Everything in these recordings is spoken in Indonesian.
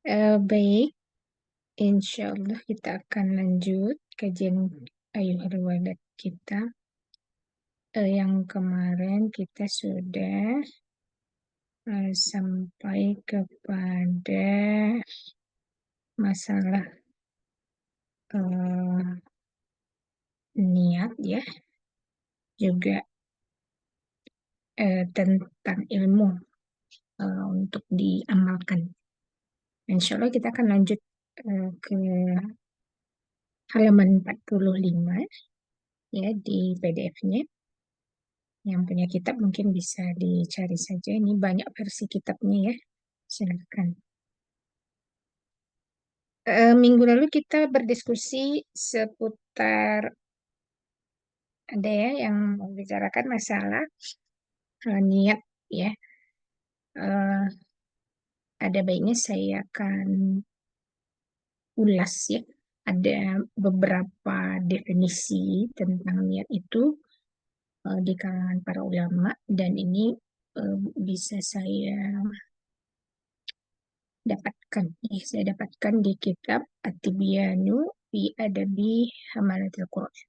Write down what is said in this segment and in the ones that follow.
Baik, insya Allah kita akan lanjut kajian Ayyuhal Walad kita. Yang kemarin kita sudah sampai kepada masalah eh, niat ya, juga tentang ilmu untuk diamalkan. Insya Allah kita akan lanjut ke halaman 45 ya di PDF-nya. Yang punya kitab mungkin bisa dicari saja. Ini banyak versi kitabnya ya. Silakan. Minggu lalu kita berdiskusi seputar ada ya yang membicarakan masalah niat ya. Eh, ada baiknya saya akan ulas ya. Ada beberapa definisi tentang niat itu di kalangan para ulama dan ini bisa saya dapatkan. Saya dapatkan di kitab At-Tibyanu fi Adabi Hamalatil Quran.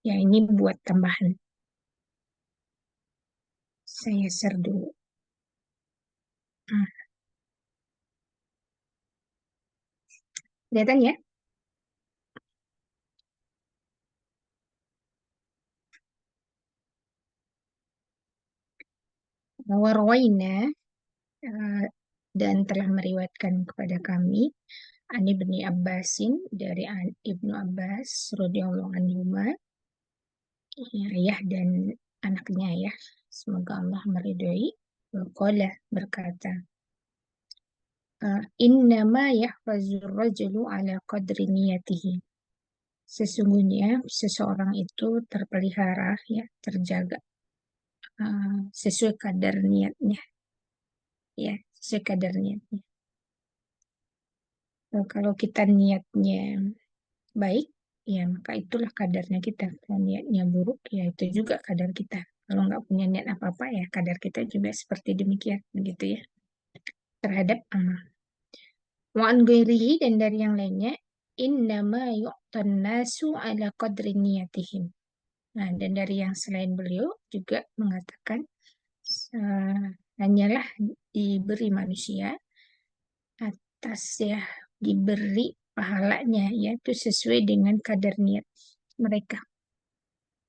Ya, ini buat tambahan. Saya share dulu. Hmm. Kelihatan ya? Warwaina dan telah meriwayatkan kepada kami Ani bin Abbasin dari Ibnu Abbas radhiyallahu anhu, ya, ayah dan anaknya ya. Semoga Allah meridhoi. Qala berkata, innama yahfazur rajulu ala qadri niyatihi. Sesungguhnya seseorang itu terpelihara ya, terjaga sesuai kadar niatnya ya, sesuai kadar niatnya. Kalau kita niatnya baik, ya maka itulah kadarnya kita. Kalau niatnya buruk, ya itu juga kadar kita. Kalau nggak punya niat apa-apa, ya kadar kita juga seperti demikian, begitu ya, terhadap amal. Wa'an ghairihi dan dari yang lainnya, innama yu'tan nasu ala qadri niyatihim. Nah, dan dari yang selain beliau juga mengatakan, eh, hanyalah diberi manusia atas ya, diberi pahalanya, yaitu sesuai dengan kadar niat mereka.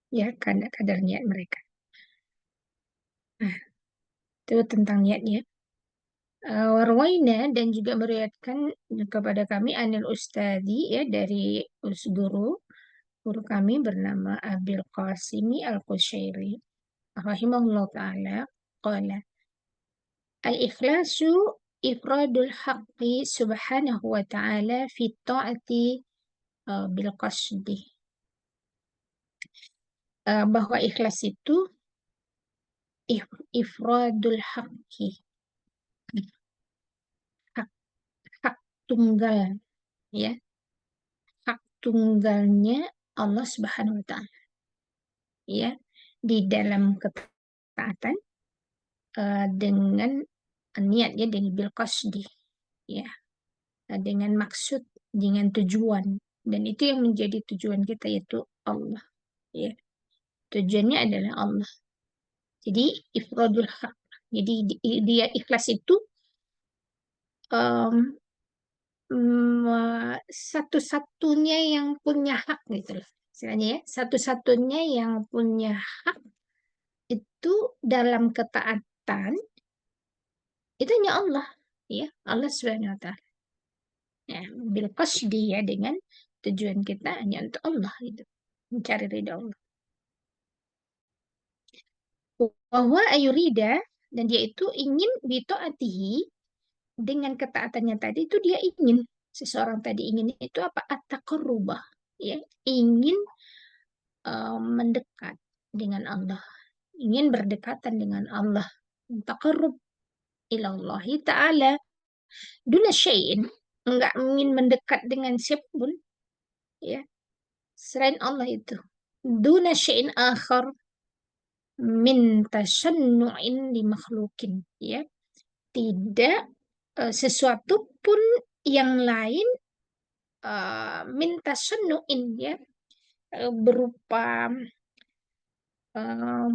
Ya, kadar niat mereka. Nah, itu tentang niatnya. Warwaina dan juga meriwayatkan kepada kami Anil Ustadi ya dari guru kami bernama Abil Qasimi Al-Qushairi rahimahullah ta'ala qala al-ikhlasu ifradul haqqi subhanahu wa ta'ala fi ta'ati bil qasdi. Bahwa ikhlas itu ifradul haqqi, hak, hak tunggal ya, hak tunggalnya Allah Subhanahu wa taala ya di dalam ketaatan dengan niat ya, dengan bil qasdi ya, dengan maksud, dengan tujuan, dan itu yang menjadi tujuan kita yaitu Allah ya, tujuannya adalah Allah. Jadi ifradul hak, jadi dia ikhlas itu um, satu-satunya yang punya hak gitu loh. Istilahnya ya, satu-satunya yang punya hak itu dalam ketaatan itu hanya Allah, ya, Allah Subhanahu wa taala. Ya, bil qasdi ya, dengan tujuan kita hanya untuk Allah gitu. Mencari ridha Allah. Bahwa ayurida dan dia itu ingin bitaatihi, dengan ketaatannya tadi itu dia ingin, seseorang tadi ingin itu apa? At-taqarrubah ya, ingin mendekat dengan Allah, ingin berdekatan dengan Allah, taqarrub ilallahi ta'ala, duna syai'in, enggak ingin mendekat dengan siapapun ya, selain Allah itu, duna syai'in akhar min tasannu'in li makhlukin ya, tidak sesuatu pun yang lain minta sunuin ya, berupa em,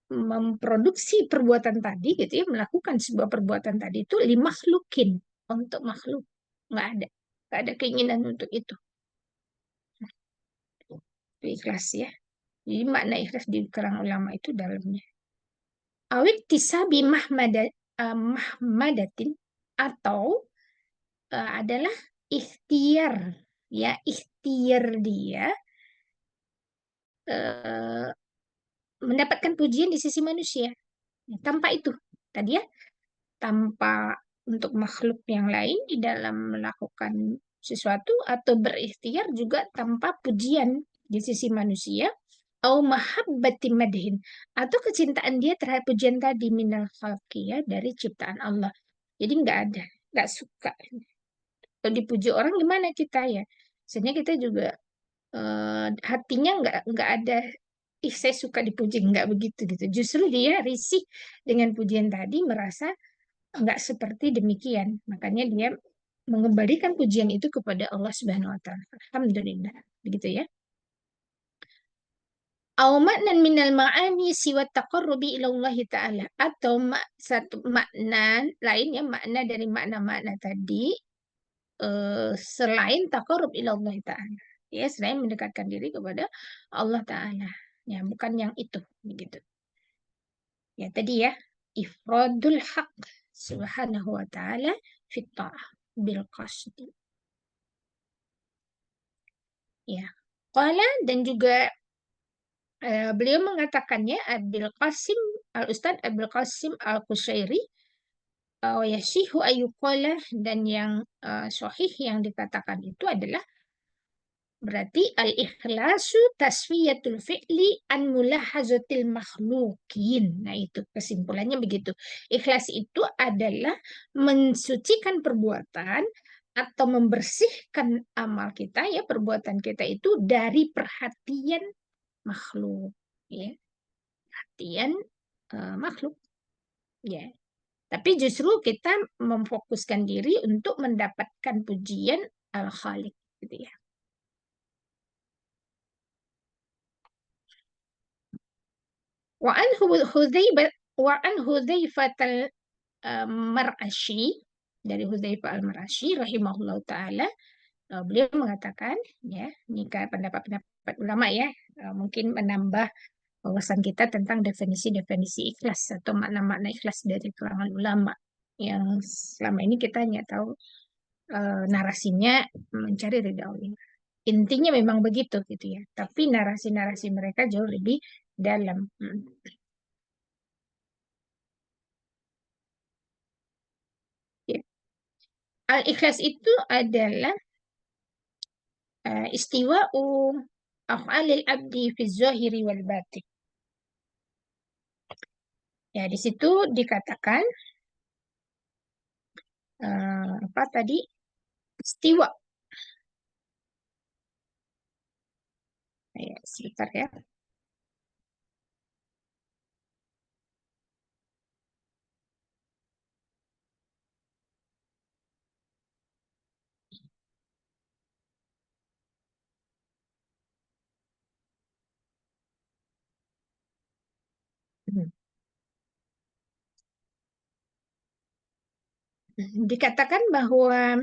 memproduksi perbuatan tadi gitu ya, melakukan sebuah perbuatan tadi itu limakhlukin, untuk makhluk, nggak ada, nggak ada keinginan untuk itu. Itu ikhlas ya. Jadi makna ikhlas di kalangan ulama itu dalamnya awit tisabi mahmadatin, atau adalah ikhtiar, ya ikhtiar dia eh, mendapatkan pujian di sisi manusia. Tanpa itu tadi ya, tanpa untuk makhluk yang lain di dalam melakukan sesuatu, atau berikhtiar juga tanpa pujian di sisi manusia, au mahabbati madhin, atau kecintaan dia terhadap pujian tadi, minal khalqi ya, dari ciptaan Allah. Jadi nggak ada, nggak suka. Kalau dipuji orang gimana kita ya? Sebenarnya kita juga hatinya nggak ada, ih saya suka dipuji, nggak begitu gitu. Justru dia risih dengan pujian tadi, merasa nggak seperti demikian. Makanya dia mengembalikan pujian itu kepada Allah Subhanahu wa taala. Alhamdulillah. Begitu ya. Au maknan minal ma'ani siwa taqarrubi ila Allah Ta'ala. Atau satu makna lain ya, makna dari makna-makna tadi, selain taqarrub ila Allah Ta'ala. Ya, selain mendekatkan diri kepada Allah Ta'ala. Ya, bukan yang itu. Begitu. Ya, tadi ya. Ifradul haq subhanahu wa ta'ala fit ta'ah bil qasdi. Ya. Qala, dan juga beliau mengatakannya, Abil Qasim Al-Ustaz Abil Qasim Al-Qushairi, yasihu ayyuqala, dan yang sahih yang dikatakan itu adalah berarti al-ikhlasu tasfiyatul fi'li an mulahazatil makhlukin. Nah, itu kesimpulannya begitu. Ikhlas itu adalah mensucikan perbuatan atau membersihkan amal kita ya, perbuatan kita itu dari perhatian makhluk ya, perhatian makhluk ya. Tapi justru kita memfokuskan diri untuk mendapatkan pujian al-Khaliq gitu ya. Wa an Hudzaifah wa an Hudzaifatal Mar'asyi, dari Hudzaifah al-Mar'asyi rahimahullah taala, beliau mengatakan ya, ini pendapat-pendapat ulama ya, mungkin menambah wawasan kita tentang definisi-definisi ikhlas atau makna-makna ikhlas dari kalangan ulama, yang selama ini kita hanya tahu narasinya mencari ridha Allah. Intinya memang begitu gitu ya, tapi narasi-narasi mereka jauh lebih dalam. Ya. Al-ikhlas itu adalah istiwa'u af'alil abdi fi zahiri wal batin. Ya, di situ dikatakan apa tadi? Istiwa. Ya, sebentar ya. Dikatakan bahwa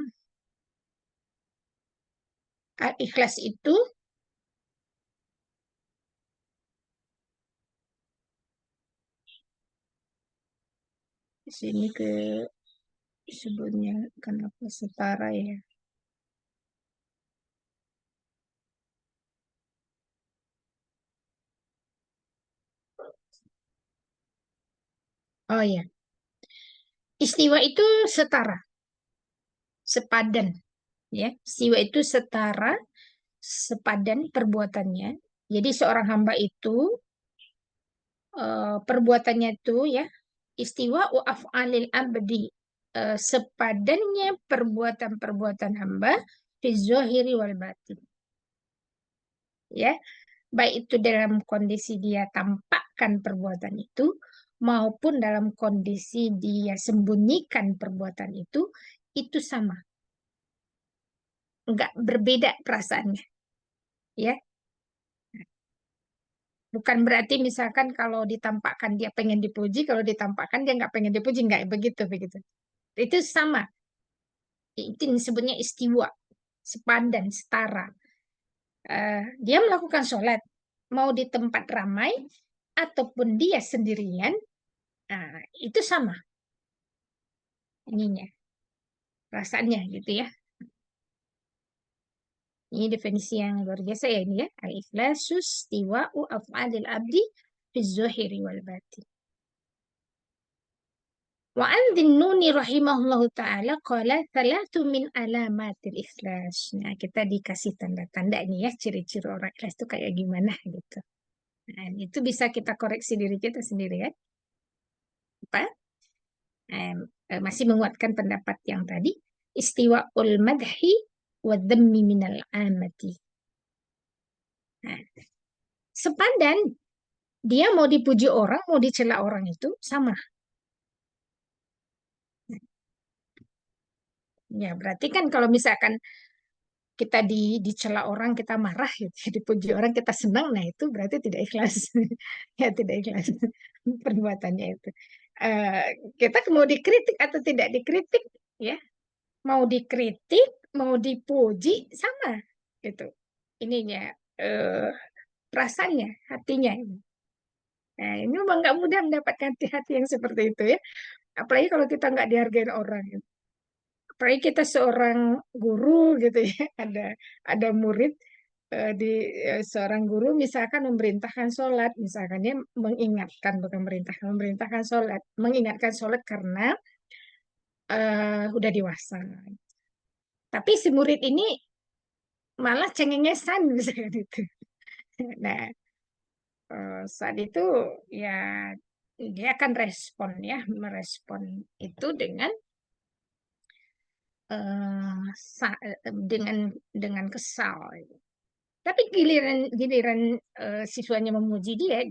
ikhlas itu di sini ke sebutnya kenapa setara ya. Oh ya, istiwa itu setara, sepadan ya. Istiwa itu setara, sepadan perbuatannya. Jadi seorang hamba itu perbuatannya itu ya, istiwa wa af'alil abdi, sepadannya perbuatan-perbuatan hamba fi zahiri wal batin ya, Baik itu dalam kondisi dia tampakkan perbuatan itu, maupun dalam kondisi dia sembunyikan perbuatan itu sama, nggak berbeda perasaannya, ya. Bukan berarti misalkan kalau ditampakkan dia pengen dipuji, kalau ditampakkan dia nggak pengen dipuji, nggak begitu begitu. Itu sama, itu disebutnya istiwa, sepadan, setara. Dia melakukan sholat, mau di tempat ramai ataupun dia sendirian, itu sama ininya, rasanya gitu ya. Ini definisi yang luar biasa ya ini ya. Al-ikhlasu istiwa'u af'alil abdi fi zuhiri wal batin. Wa an Dhinnuni rahimahullahu ta'ala qala thalatu min alamatil ikhlas. Nah, kita dikasih tanda-tanda ini ya, ciri-ciri orang ikhlas itu kayak gimana gitu. Nah, itu bisa kita koreksi diri kita sendiri ya. Apa? Masih menguatkan pendapat yang tadi. Istiwa'ul madhi wa dhammi minal amati. Nah, sepadan. Dia mau dipuji orang, mau dicela orang itu sama. Ya, berarti kan kalau misalkan kita dicela orang, kita marah gitu, dipuji orang kita senang, nah itu berarti tidak ikhlas. Ya, tidak ikhlas perbuatannya itu. Eh, kita mau dikritik atau tidak dikritik, ya, mau dikritik, mau dipuji sama gitu. Ininya eh perasaannya, hatinya. Nah, ini memang nggak mudah mendapatkan hati-hati yang seperti itu ya. Apalagi kalau kita nggak dihargain orang. Apalagi kita seorang guru gitu ya, ada murid di seorang guru misalkan memerintahkan sholat, misalkannya mengingatkan bukan memerintahkan sholat, mengingatkan sholat karena udah dewasa. Tapi si murid ini malah cengengesan misalkan itu. Nah, saat itu ya dia akan respon ya, merespon itu dengan eh, dengan kesal. Tapi giliran giliran siswanya memuji dia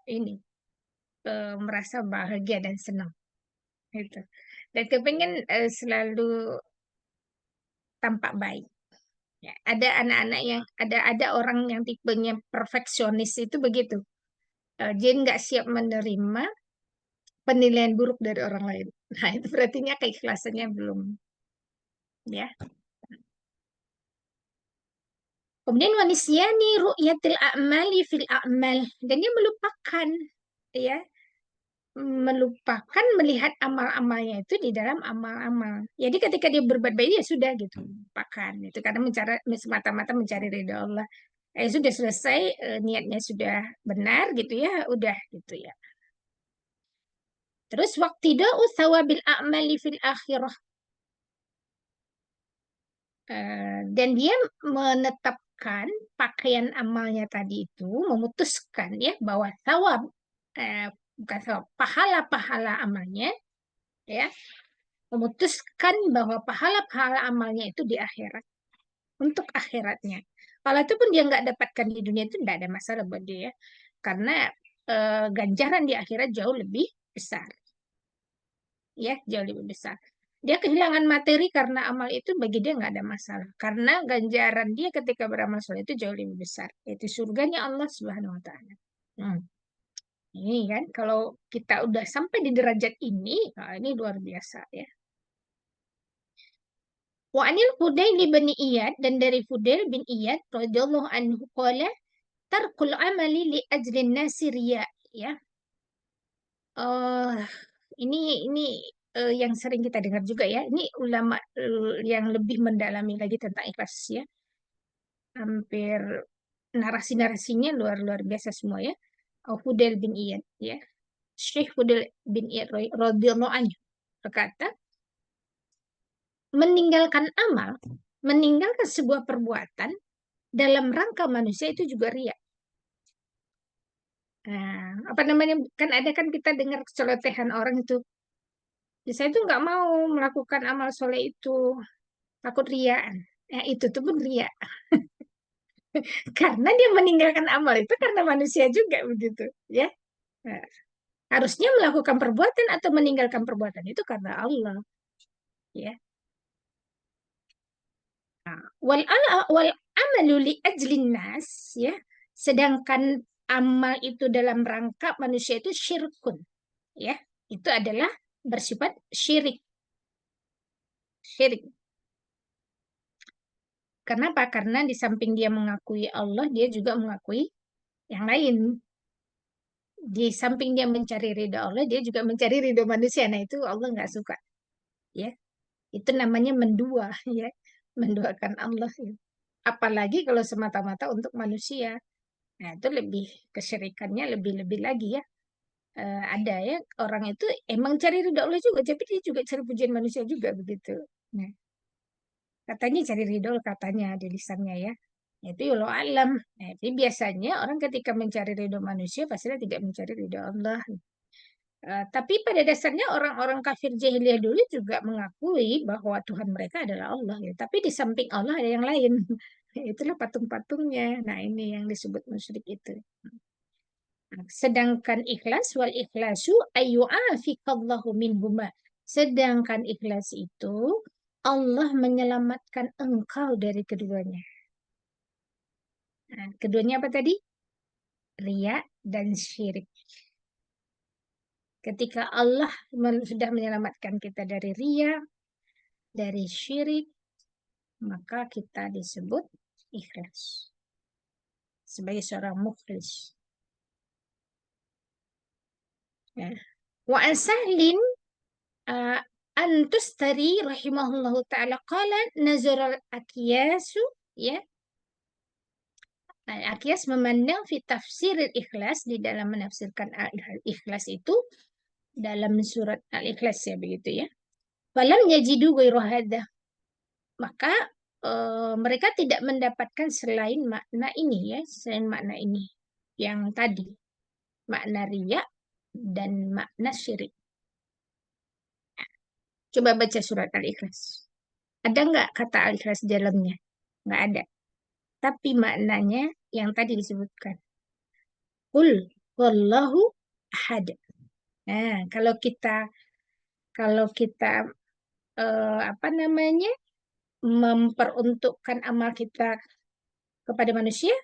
ini merasa bahagia dan senang gitu. Dan kepengen selalu tampak baik. Ya, ada anak-anak yang ada orang yang tipenya perfeksionis itu begitu. Dia nggak siap menerima penilaian buruk dari orang lain. Nah, itu berarti keikhlasannya belum ya. Kemudian wanisiyani ru'yatil a'mali fil a'mal, dan dia melupakan ya, melupakan melihat amal-amalnya itu di dalam amal-amal. Jadi ketika dia berbuat baik ya sudah gitu, lupakan itu karena mencari semata-mata mencari ridha Allah. Sudah selesai, niatnya sudah benar gitu ya, udah gitu ya. Terus waqtida'u thawabil a'mali fil akhirah. Dan dia menetapkan pakaian amalnya tadi itu, memutuskan ya bahwa thawab, eh, bukan thawab, pahala-pahala amalnya ya, memutuskan bahwa pahala-pahala amalnya itu di akhirat, untuk akhiratnya. Kalau itu pun dia nggak dapatkan di dunia itu tidak ada masalah buat dia, karena ganjaran di akhirat jauh lebih besar, ya jauh lebih besar. Dia kehilangan materi karena amal itu bagi dia nggak ada masalah, karena ganjaran dia ketika beramal soleh itu jauh lebih besar, yaitu surganya Allah Subhanahu Wa Taala. Hmm. Ini kan kalau kita udah sampai di derajat ini, nah ini luar biasa ya. Wa anil Fudail bin Iyad, dan dari Fudail bin Iyad radhiyallahu anhu qala tarkul amali li ajlin nasi riya ya. Eh ini yang sering kita dengar juga ya. Ini ulama yang lebih mendalami lagi tentang ikhlas ya. Hampir narasi-narasinya luar biasa semua ya. Fudail bin Iyad ya. Syekh Fudail bin Iyad radhiyallahu anhu berkata, meninggalkan amal, meninggalkan sebuah perbuatan dalam rangka manusia itu juga riya. Nah, apa namanya, kan ada kan kita dengar celotehan orang itu. "Ya, saya tuh nggak mau melakukan amal soleh itu, takut riaan." Itu tuh pun ria. Karena dia meninggalkan amal itu karena manusia juga begitu, ya. Nah, harusnya melakukan perbuatan atau meninggalkan perbuatan itu karena Allah, ya. Wal amalu li ajlin nas, ya. Sedangkan amal itu dalam rangka manusia itu syirkun, ya. Itu adalah bersifat syirik, syirik. Kenapa? Karena di samping dia mengakui Allah, dia juga mengakui yang lain. Di samping dia mencari ridho Allah, dia juga mencari ridho manusia. Nah, itu Allah nggak suka, ya. Itu namanya mendua, ya. Menduakan Allah, ya. Apalagi kalau semata-mata untuk manusia. Nah, itu lebih kesyirikannya lebih-lebih lagi, ya. Ada ya orang itu emang cari ridho Allah juga, tapi dia juga cari pujian manusia juga begitu. Nah, katanya cari ridho katanya di lisannya, ya. Itu ya Allah alam. Nah, jadi biasanya orang ketika mencari ridho manusia pastinya tidak mencari ridho Allah. Tapi pada dasarnya orang-orang kafir jahiliyah dulu juga mengakui bahwa Tuhan mereka adalah Allah, ya. Tapi di samping Allah ada yang lain. Itulah patung-patungnya. Nah, ini yang disebut musyrik itu. Nah, sedangkan ikhlas wal ikhlasu ayyu'afiqallahu minhuma. Sedangkan ikhlas itu Allah menyelamatkan engkau dari keduanya. Nah, keduanya apa tadi? Ria dan syirik. Ketika Allah sudah menyelamatkan kita dari ria, dari syirik, maka kita disebut ikhlas sebagai seorang mukhlis. Ya. Wa an Sahlin uh, Antustari rahimahullahu taala qala nazara al-Aqyasu, ya. Al-Aqyas memandang fi tafsir al-ikhlas, di dalam menafsirkan al-ikhlas itu dalam surat al-ikhlas, ya begitu, ya. Falam yajidu ghairu hadza, maka mereka tidak mendapatkan selain makna ini, ya, selain makna ini yang tadi, makna riya dan makna syirik. Coba baca surat Al-Ikhlas. Ada nggak kata Al-Ikhlas di dalamnya? Nggak ada. Tapi maknanya yang tadi disebutkan. Qul wallahu ahad. Nah, kalau kita apa namanya, memperuntukkan amal kita kepada manusia,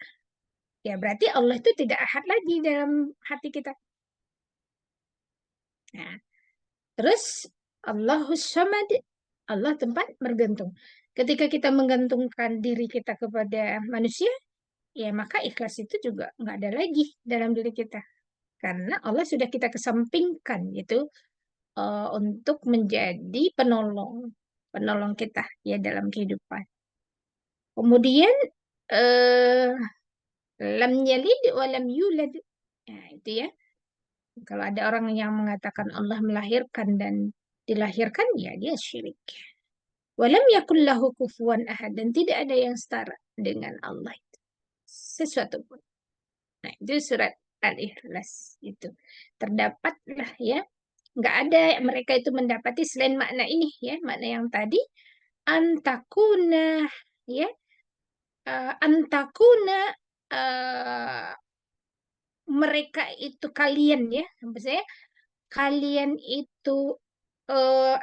ya berarti Allah itu tidak ahad lagi dalam hati kita. Nah, terus Allahus Samad, Allah tempat bergantung. Ketika kita menggantungkan diri kita kepada manusia, ya maka ikhlas itu juga nggak ada lagi dalam diri kita. Karena Allah sudah kita kesampingkan gitu, untuk menjadi penolong, penolong kita, ya, dalam kehidupan. Kemudian eh, lam yalid wa lam yulad. Nah, itu, ya. Kalau ada orang yang mengatakan Allah melahirkan dan dilahirkan, ya dia syirik. Walam yakul lahu kufuwan ahad, dan tidak ada yang setara dengan Allah itu. Sesuatu pun. Nah, itu surat Al-Ikhlas itu. Terdapatlah, ya. Nggak ada mereka itu mendapati selain makna ini, ya. Makna yang tadi, antakuna, ya. Antakuna, eh, mereka itu kalian, ya. Maksudnya kalian itu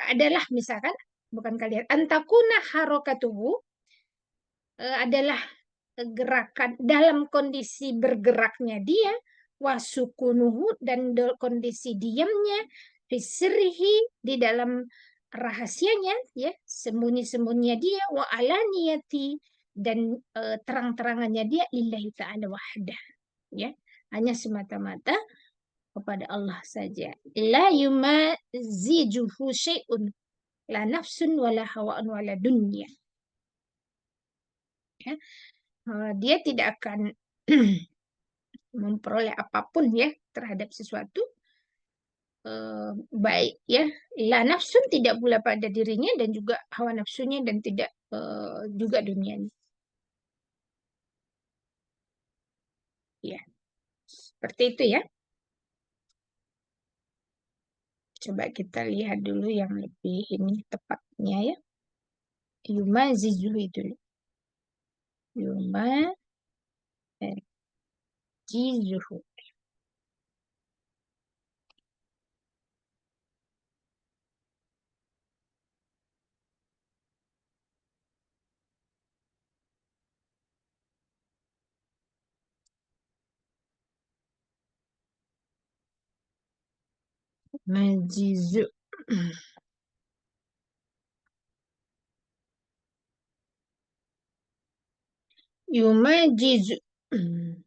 adalah misalkan, bukan kalian, antakuna harokatuhu, adalah gerakan dalam kondisi bergeraknya dia, wasukunuhu, dan kondisi diamnya, fisirhi, di dalam rahasianya, ya, sembunyi-sembunyinya dia, wa alaniyati, dan terang-terangannya dia, lillahi ta'ala wahdah, ya, hanya semata-mata kepada Allah saja. La yumazijuhu syai'un, la nafsun wala hawa'un wala dunya, ya. Dia tidak akan memperoleh apapun, ya, terhadap sesuatu, baik, ya, la nafsun, tidak pula pada dirinya, dan juga hawa nafsunya, dan tidak juga dunianya, ya, seperti itu, ya. Coba kita lihat dulu yang lebih ini tepatnya, ya. Yuma zizu itu, Yuma Jizuhu. Majizu. Yumajizu. Hmm.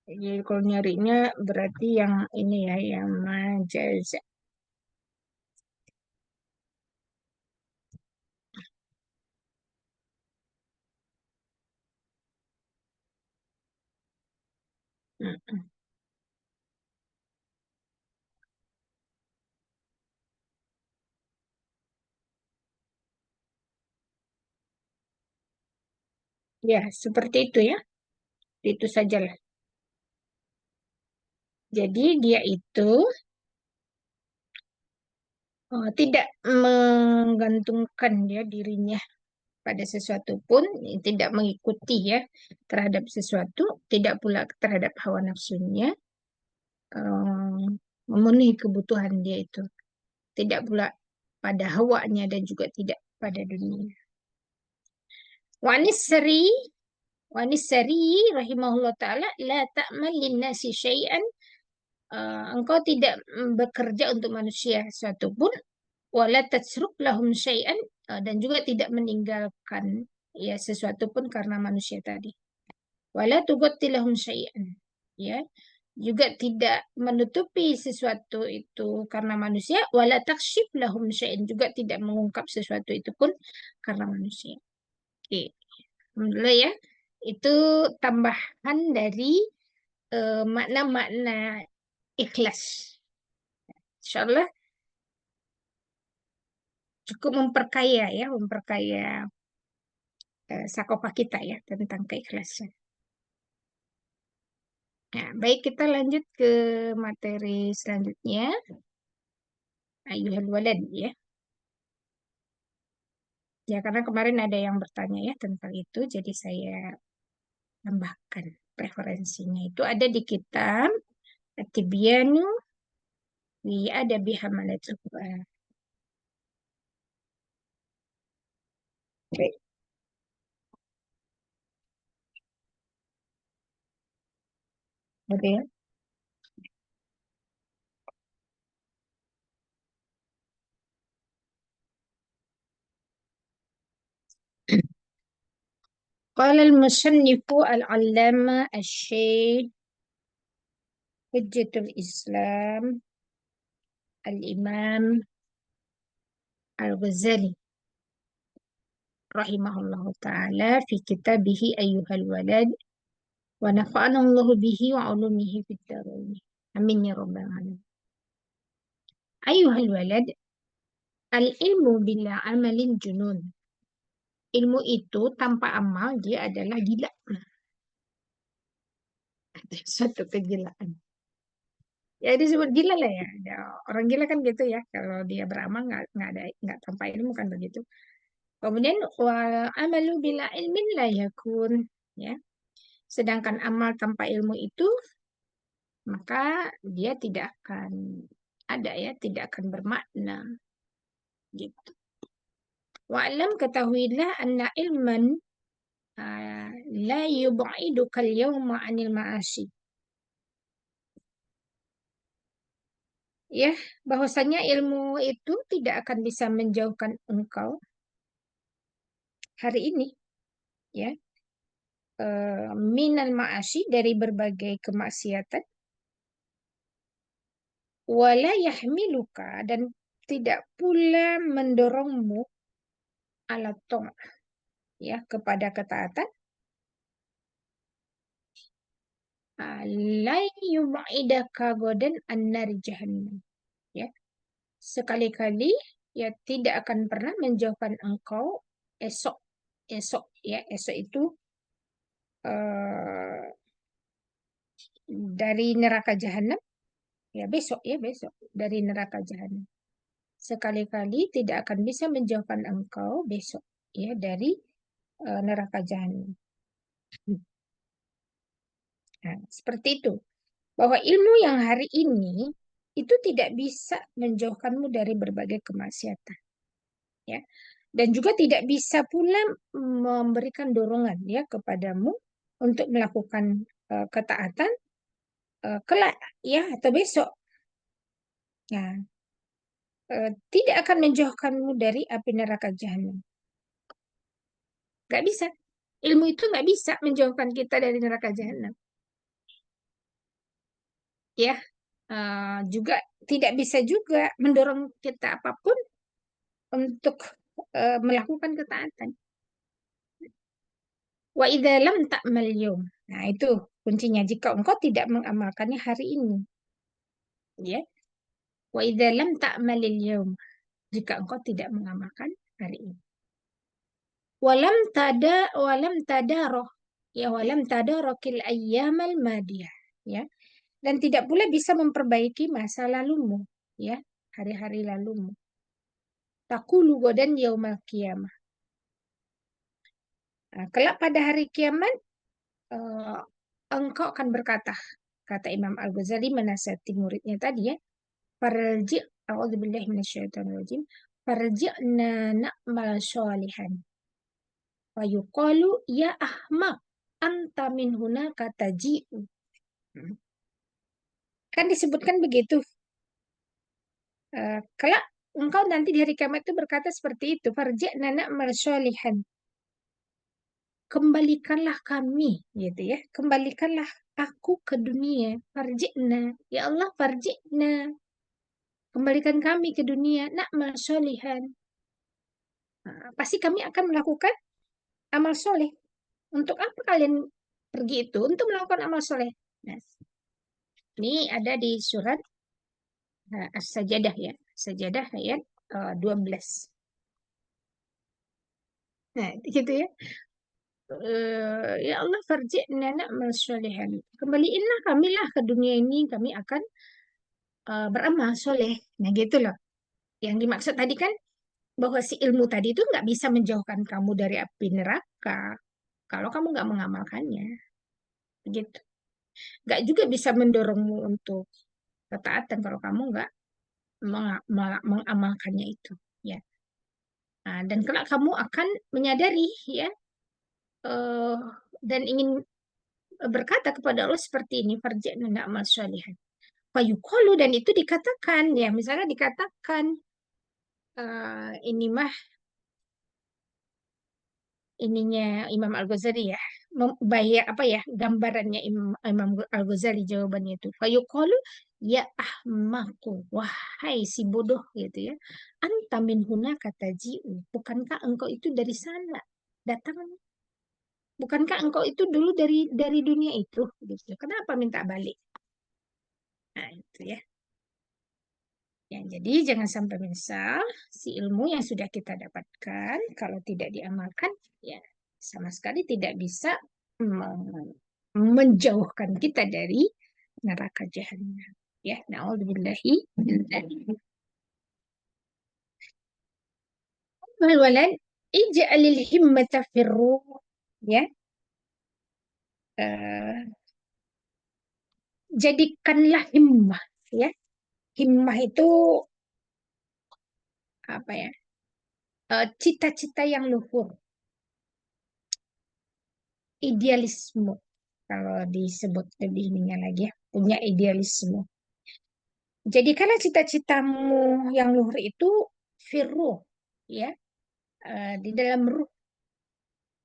Jadi kalau nyarinya berarti yang ini ya, yang majaza. Hmm. Ya, seperti itu ya. Itu sajalah. Jadi dia itu tidak menggantungkan ya dirinya pada sesuatu pun, tidak mengikuti ya terhadap sesuatu, tidak pula terhadap hawa nafsunya, eh, memenuhi kebutuhan dia itu, tidak pula pada hawanya dan juga tidak pada dunia. Wanis seri, wanis seri rahimahullah taala, la ta'mal linnasi syai'an, engkau tidak bekerja untuk manusia sesuatu pun, wala tatsruk lahum syai'an, dan juga tidak meninggalkan ya sesuatu pun karena manusia tadi. Wala tughatti lahum syai'an, ya, juga tidak menutupi sesuatu itu karena manusia, wala taksyif lahum syai'an, juga tidak mengungkap sesuatu itu pun karena manusia. Oke, alhamdulillah ya. Itu tambahan dari makna-makna ikhlas. Insyaallah cukup memperkaya ya, memperkaya sakopah kita ya tentang keikhlasan. Nah, baik kita lanjut ke materi selanjutnya, ayuhal walad ya. Ya, karena kemarin ada yang bertanya ya tentang itu, jadi saya tambahkan referensinya. Itu ada di kitab At-Tibyanu fi Adabi Hamalatul Quran. Baik, oke ya. قال المصنف العلامة الشيخ حجة الإسلام الإمام الغزالي رحمه الله تعالى في كتابه أيها الولد ونفعنا الله به وعلومه في الدارين آمين يا رب العالمين. أيها الولد al-ilmu bila amalin junun. Ilmu itu tanpa amal dia adalah gila. Suatu kegilaan. Ya disebut gila lah ya. Orang gila kan gitu ya. Kalau dia beramal nggak tanpa ilmu kan begitu. Kemudian wal amalu bila ilmin la yakun. Ya. Sedangkan amal tanpa ilmu itu maka dia tidak akan ada ya, tidak akan bermakna gitu. Wa'lam ketahuilah anna ilman la yub'iduka al-yawma 'anil ma'asi. Ya, bahwasanya ilmu itu tidak akan bisa menjauhkan engkau hari ini, ya, minal ma'asi dari berbagai kemaksiatan, wala yahmiluka dan tidak pula mendorongmu ala ta'ah, ya, kepada ketaatan, la yub'idaka godan an-nar jahannam, ya. Sekali-kali ya tidak akan pernah menjauhkan engkau esok, esok ya, esok itu eh, dari neraka jahanam, ya besok, ya besok dari neraka jahanam. sekali-kali tidak akan bisa menjauhkan engkau besok ya dari neraka jahanam. Nah, seperti itu. Bahwa ilmu yang hari ini itu tidak bisa menjauhkanmu dari berbagai kemaksiatan, ya. Dan juga tidak bisa pula memberikan dorongan ya kepadamu untuk melakukan ketaatan kelak ya atau besok. Nah, tidak akan menjauhkanmu dari api neraka jahanam. Gak bisa. Ilmu itu nggak bisa menjauhkan kita dari neraka jahanam. Ya, juga tidak bisa juga mendorong kita apapun untuk melakukan ketaatan. Wa idza lam ta'mal yawm. Nah, itu kuncinya jika engkau tidak mengamalkannya hari ini, ya. Wa idza lam ta'malil yawm. Jika engkau tidak mengamalkan hari ini. Walam tadarah. Ya, walam tadarokil ayyamal madiyah, ya. Dan tidak pula bisa memperbaiki masa lalumu, ya, hari-hari lalumu. Taqulu godan yaumal qiyamah. Nah, kelak pada hari kiamat eh, engkau akan berkata, kata Imam Al-Ghazali menasihati muridnya tadi ya, farji a'udzubillahi minasyaitonirrajim, farji'na na'mal sholihan. Wa yuqalu ya ahmaq anta min hunaka taji'u. Kan disebutkan begitu. Kelak engkau nanti di hari kiamat itu berkata seperti itu, farji'na na'mal sholihan. Kembalikanlah kami, gitu ya. Kembalikanlah aku ke dunia. Farji'na. Ya Allah, farji'na. Kembalikan kami ke dunia. Na'mal sholihan. Nah, pasti kami akan melakukan amal soleh. Untuk apa kalian pergi itu? Untuk melakukan amal soleh. Nah, ini ada di surat As-Sajadah ya. Sajadah ayat 12. Nah, gitu ya. Ya Allah farji'na na'mal sholihan. Kembaliinlah kamilah ke dunia ini. Kami akan beramal soleh. Nah gitu loh. Yang dimaksud tadi kan bahwa si ilmu tadi itu nggak bisa menjauhkan kamu dari api neraka kalau kamu nggak mengamalkannya. Gitu. Nggak juga bisa mendorongmu untuk ketaatan kalau kamu nggak mengamalkannya itu. Ya. Nah, dan kelak kamu akan menyadari ya eh, dan ingin berkata kepada Allah seperti ini, farji'na na'mal sholihan. Fayuqalu dan itu dikatakan ya misalnya dikatakan ini mah ininya Imam Al-Ghazali ya bayar apa ya gambarannya Imam Al-Ghazali jawabannya itu fayuqalu ya ahmaku wahai si bodoh gitu ya anta min huna kata ji'u bukankah engkau itu dari sana datang bukankah engkau itu dulu dari dunia itu gitu kenapa minta balik nah itu ya. Ya, jadi jangan sampai menyesal si ilmu yang sudah kita dapatkan kalau tidak diamalkan ya sama sekali tidak bisa menjauhkan kita dari neraka jahanam. Ya, naudzubillahi min dzalik. Wal walad ij'alil himmata firru ya. eh, Jadikanlah himmah ya. Himmah itu apa ya? Cita-cita yang luhur, idealisme. Kalau disebut lebih ininya lagi ya, punya idealisme. Jadikanlah cita-citamu yang luhur itu firruh, ya, di dalam ruh,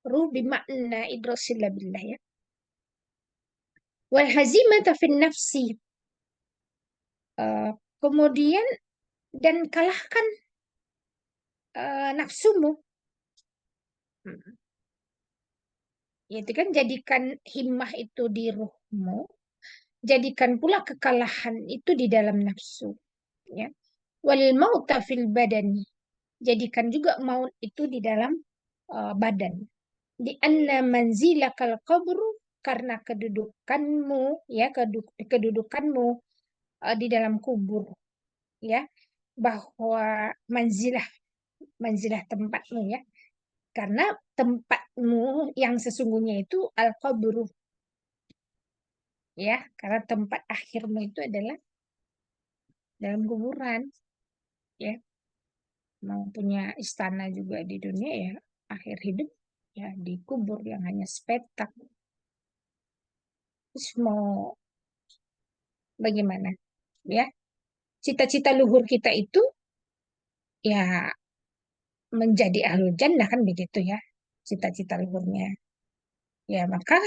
ruh bimakna idrosila billah ya. Wal hazimata fin nafsi. Eh, Kemudian dan kalahkan nafsumu. Hmm. Itu kan jadikan himmah itu di ruhmu, jadikan pula kekalahan itu di dalam nafsu, ya. Wal mauta fil badani. Jadikan juga maut itu di dalam badan. Di anna manzilakal qabru karena kedudukanmu ya kedudukanmu di dalam kubur ya bahwa manzilah manzilah tempatmu ya. Karena tempatmu yang sesungguhnya itu al-qabru ya, karena tempat akhirmu itu adalah dalam kuburan ya. Mau punya istana juga di dunia ya, akhir hidup ya dikubur yang hanya sepetak. Terus mau bagaimana? Ya, cita-cita luhur kita itu ya menjadi ahlul jannah kan begitu ya. Cita-cita luhurnya. Ya, maka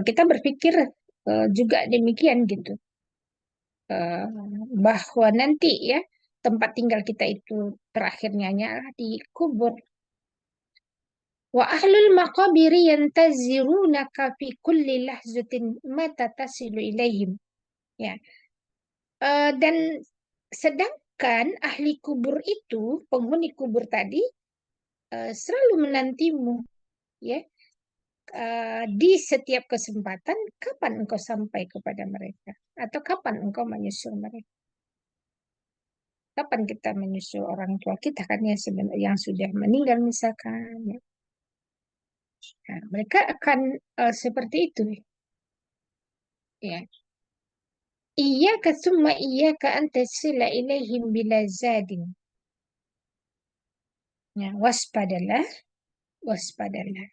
kita berpikir juga demikian gitu. Eh, bahwa nanti ya tempat tinggal kita itu terakhirnya hanyalah di kubur. Wa ahlul maqabiri yantazirunaka fi kulli lahzatin mata tasilu ilaihim. Ya. Dan sedangkan ahli kubur itu, penghuni kubur tadi selalu menantimu, ya, di setiap kesempatan kapan engkau sampai kepada mereka atau kapan engkau menyusul mereka. Kapan kita menyusul orang tua kita kan ya sebenarnya yang sudah meninggal misalkan, ya. Nah, mereka akan seperti itu, ya. Iyyaka summa iyyaka an tasila ilaihim bila zadin. Ya, waspadalah, waspadalah.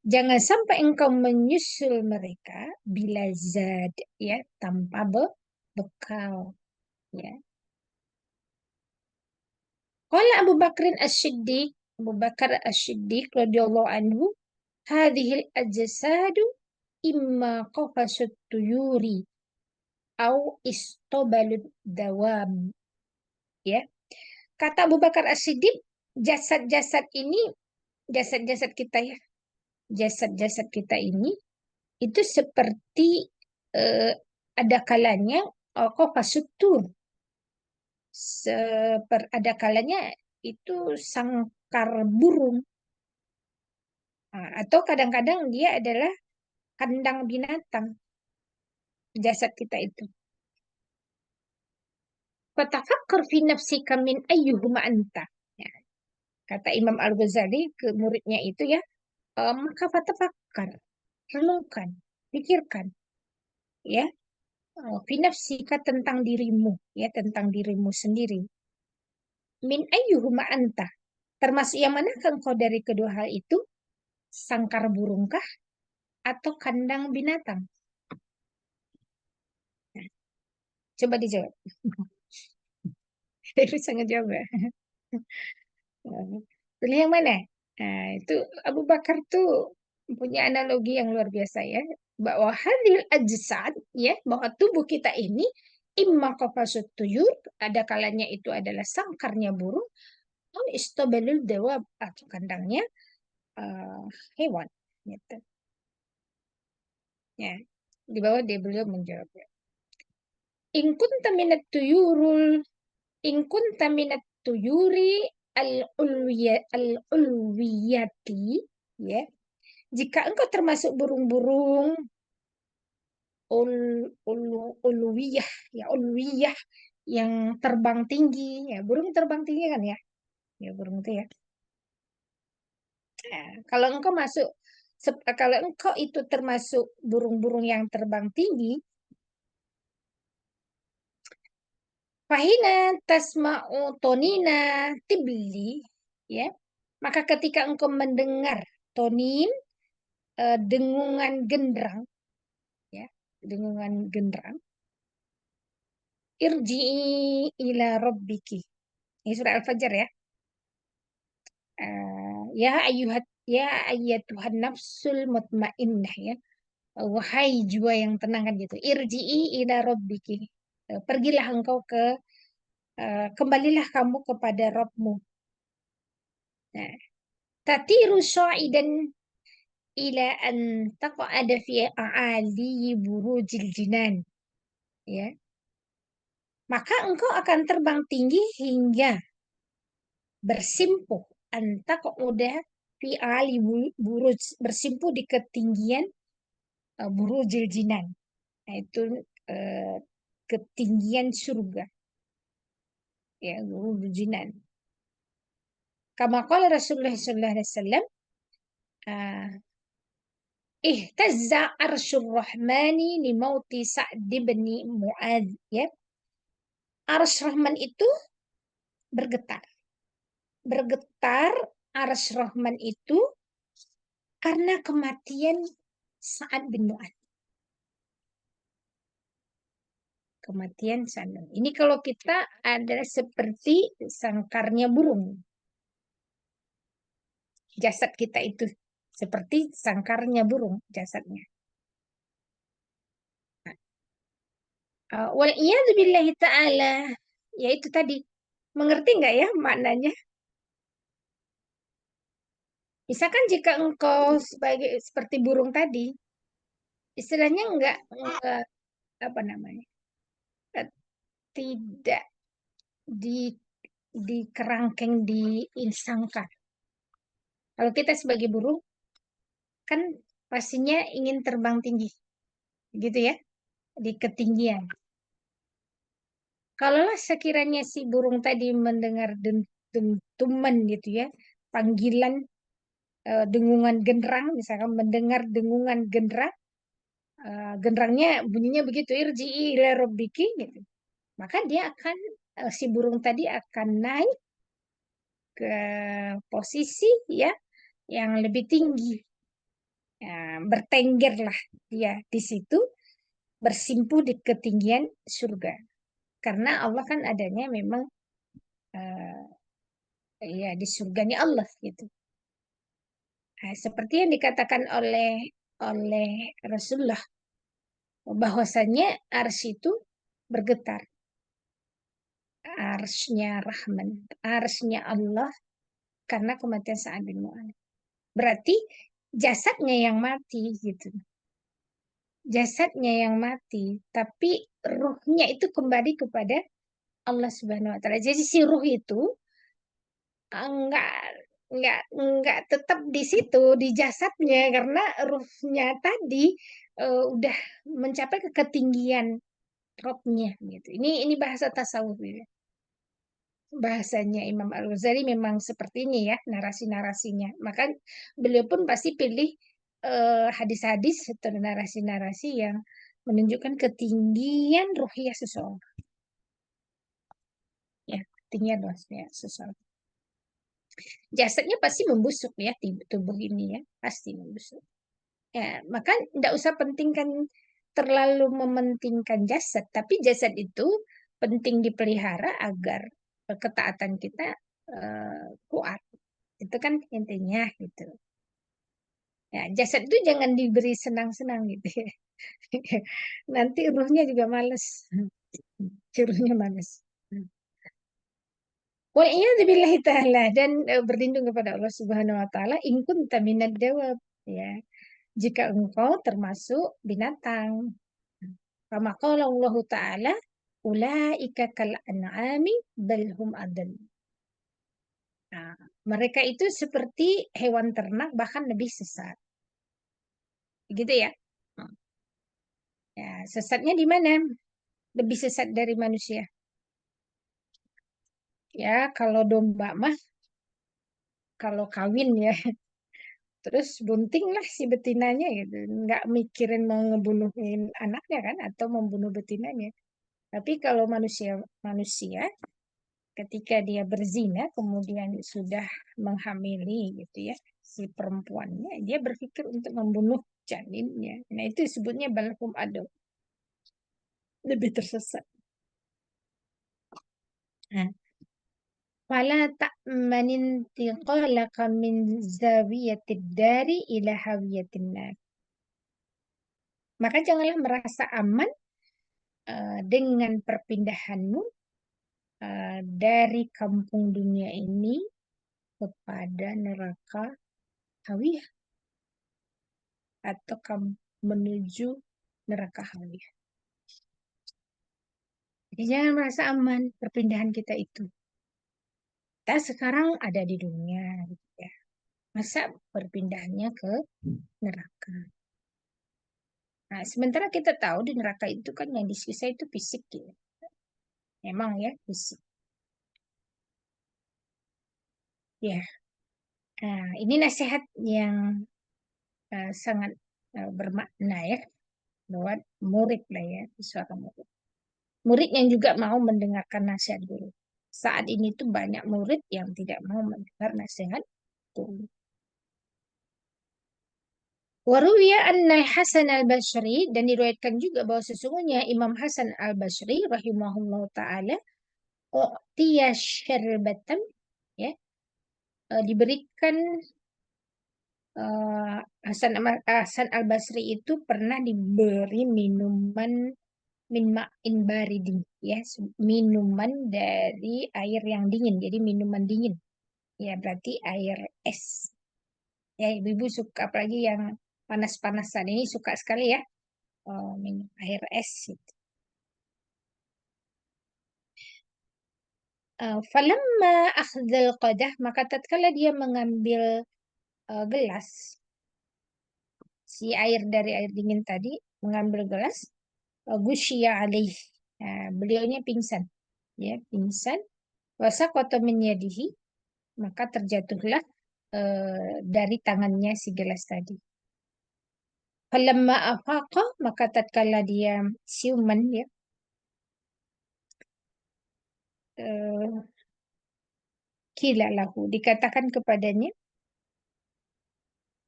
Jangan sampai engkau menyusul mereka bila zad, ya, tanpa bekal, ya. Qala Abu Bakrin As-Siddiq, Abu Bakar As-Siddiq radhiyallahu anhu, hadhil ajsadu imma qafasut tuyuri au istobalud dawab, ya. Kata Abu Bakar As-Siddiq, jasad-jasad ini, jasad-jasad kita ya, jasad-jasad kita ini itu seperti eh, ada kalanya qafasut tur, ada kalanya itu sangkar burung. Nah, atau kadang-kadang dia adalah kandang binatang, jasad kita itu. Fatafakkar fi nafsika min ayyuhuma anta. Ya, kata Imam Al-Ghazali ke muridnya itu ya, maka fatafakkar, renungkan, pikirkan, ya, fi nafsika tentang dirimu, ya, tentang dirimu sendiri. Min ayyuhuma anta. Termasuk yang manakah engkau dari kedua hal itu? Sangkar burungkah atau kandang binatang? Nah, coba dijawab. Saya bisa ngejawab ya. Pilih yang mana? Nah, itu Abu Bakar tuh punya analogi yang luar biasa ya. Bahwa hadil ajsad, ya, bahwa tubuh kita ini imma qafasut tuyur, ada kalanya itu adalah sangkarnya burung, atau istobalul dewa atau kandangnya eh, hewan. Gitu. Ya. Di bawah dia beliau menjawab. In kunta minat tuyurul, in kunta minat tuyuri al-ulwiyati, ya. Jika engkau termasuk burung-burung ul, uluwiyah, ya, uluwiyah yang terbang tinggi, ya, burung terbang tinggi kan ya, ya burung itu ya. Nah, kalau engkau masuk, kalau engkau itu termasuk burung-burung yang terbang tinggi, fahina tasma'u tonina tibli, ya, maka ketika engkau mendengar tonin, dengungan genderang, ya, dengungan genderang, irji'i ila rabbiki. Ini surah Al-Fajr ya. Ya ayuhat, ya ayyatuhan nafsul mutmainnah, ya. Wahai jiwa yang tenang kan gitu. Irji'i ila rabbiki. Pergilah engkau kembalilah kamu kepada Rabbmu. Nah, tatiru sa'idan ila an taqa'ada fi a'ali burujil jinan. Ya. Maka engkau akan terbang tinggi hingga bersimpuh anta kok udah fi ali buruj, bersimpuh di ketinggian burujil jinan. Nah, itu uh, ketinggian surga. Ya, wujudan. Kama qala Rasulullah sallallahu alaihi wasallam, ah, ihtazza arsyur rahmani li mauti Sa'd bin Mu'adz, ya. Arsy Rahman itu bergetar. Bergetar arsy Rahman itu karena kematian Sa'ad bin Mu'adz. Kematian Sa'ad. Ini kalau kita ada seperti sangkarnya burung. Jasad kita itu seperti sangkarnya burung jasadnya. Wal billahi ta'ala. Ya itu tadi. Mengerti nggak ya maknanya? Misalkan jika engkau sebagai seperti burung tadi, istilahnya enggak apa namanya? eh, Tidak di di kerangkeng diinsangkan. Kalau kita sebagai burung kan pastinya ingin terbang tinggi, gitu ya, di ketinggian. Kalaulah sekiranya si burung tadi mendengar dentuman gitu ya, panggilan dengungan genderang, misalkan mendengar dengungan genderang, genderangnya bunyinya begitu, irji'i ila rabbiki gitu. Maka dia akan si burung tadi akan naik ke posisi ya yang lebih tinggi. Ya, bertenggerlah dia di situ, bersimpuh di ketinggian surga. Karena Allah kan adanya memang eh, ya di surganya Allah gitu. Nah, seperti yang dikatakan oleh Rasulullah bahwasanya arsy itu bergetar. Arsy-nya Rahman, arsy-nya Allah karena kematian Sa'ad bin Mu'adz. Berarti jasadnya yang mati gitu. Jasadnya yang mati, tapi ruhnya itu kembali kepada Allah Subhanahu wa taala. Jadi si ruh itu enggak enggak tetap di situ di jasadnya karena ruhnya tadi udah mencapai ke ketinggian rohnya gitu. Ini bahasa tasawuf ya. Bahasanya Imam Al-Ghazali memang seperti ini ya narasi-narasinya. Maka beliau pun pasti pilih hadis-hadis atau narasi-narasi yang menunjukkan ketinggian ruhiyah seseorang. Ya, ketinggian ruhiyah seseorang. Jasadnya pasti membusuk ya tubuh ini ya, pasti membusuk. Ya, maka tidak usah pentingkan terlalu mementingkan jasad, tapi jasad itu penting dipelihara agar ketaatan kita kuat. Itu kan intinya gitu. Ya, jasad itu jangan diberi senang-senang gitu ya. Nanti ruhnya juga males. Ruhnya males. Wal'iyadzubillahi ta'ala dan berlindung kepada Allah Subhanahu wa taala in kunta minad dawab ya. Jika engkau termasuk binatang. Kama qala Allah taala ulaika kal an'ami bal hum adall. Nah, mereka itu seperti hewan ternak bahkan lebih sesat. Gitu ya. Ya, sesatnya di mana? Lebih sesat dari manusia. Ya, kalau domba mah kalau kawin ya terus bunting lah si betinanya gitu. Nggak mikirin mau ngebunuhin anaknya kan atau membunuh betinanya. Tapi kalau manusia ketika dia berzina kemudian sudah menghamili gitu ya si perempuannya, dia berpikir untuk membunuh janinnya. Nah itu disebutnya balhum ado, lebih tersesat. Nah, fala ta'manin tiqalaka min zawiyatid dari ila hawiyatin nar. Maka janganlah merasa aman dengan perpindahanmu dari kampung dunia ini kepada neraka hawiyah atau menuju neraka hawiyah. Jadi jangan merasa aman perpindahan kita itu. Kita sekarang ada di dunia, gitu ya. Masa berpindahnya ke neraka? Nah, sementara kita tahu di neraka itu kan yang disiksa itu fisik, ya. Memang ya fisik. Ya, nah, ini nasihat yang sangat bermakna ya, bahwa murid lah ya, seorang murid. Murid yang juga mau mendengarkan nasihat guru. Saat ini tuh banyak murid yang tidak mau mendengar nasihat guru. Waruwiya anna Hasan al-Basri, dan diriwayatkan juga bahwa sesungguhnya Imam Hasan al-Basri rahimahullah taala u'tiya syarbatan, ya, diberikan, eh, Hasan al-Basri itu pernah diberi minuman min ma'in baridin, ya, minuman dari air yang dingin, jadi minuman dingin, ya berarti air es, ya ibu-ibu suka apalagi yang panas-panasan ini suka sekali ya, minum air es gitu. Falamma akhdal qadah, maka tatkala dia mengambil gelas, si air dari air dingin tadi, mengambil gelas, gusya alaih, beliaunya pingsan, ya pingsan, wasaqata min yadihi, maka terjatuhlah dari tangannya si gelas tadi. Falamma afaqa, maka tatkala dia siuman, ya, eh, kila lahu, dikatakan kepadanya,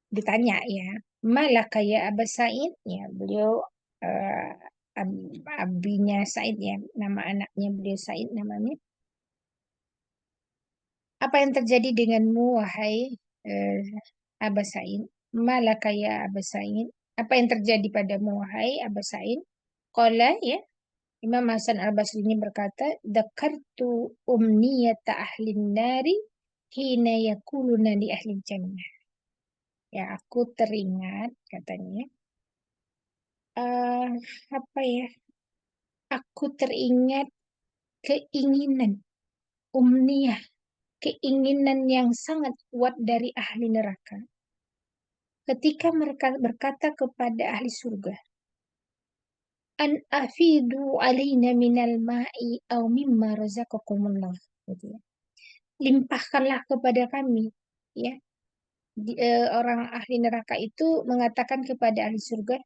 ditanya ya, malaka ya Aba Said, ya beliau, eh, abinya Said, ya nama anaknya beliau Said namanya, apa yang terjadi denganmu wahai eh, Aba Said, malaka ya Aba Said, apa yang terjadi padamu wahai Aba Said. Qala, ya, Imam Hasan Al-Basri ini berkata, dzakartu umniyata ahlin nari hina yakuluna li ahli jannah. Ya, aku teringat katanya, eh apa ya? Aku teringat keinginan, umniyah, keinginan yang sangat kuat dari ahli neraka. Ketika mereka berkata kepada ahli surga, an afidu alaina minal ma'i au mimma razaqakumullah. Gitu ya. Limpahkanlah kepada kami, ya. Orang ahli neraka itu mengatakan kepada ahli surga,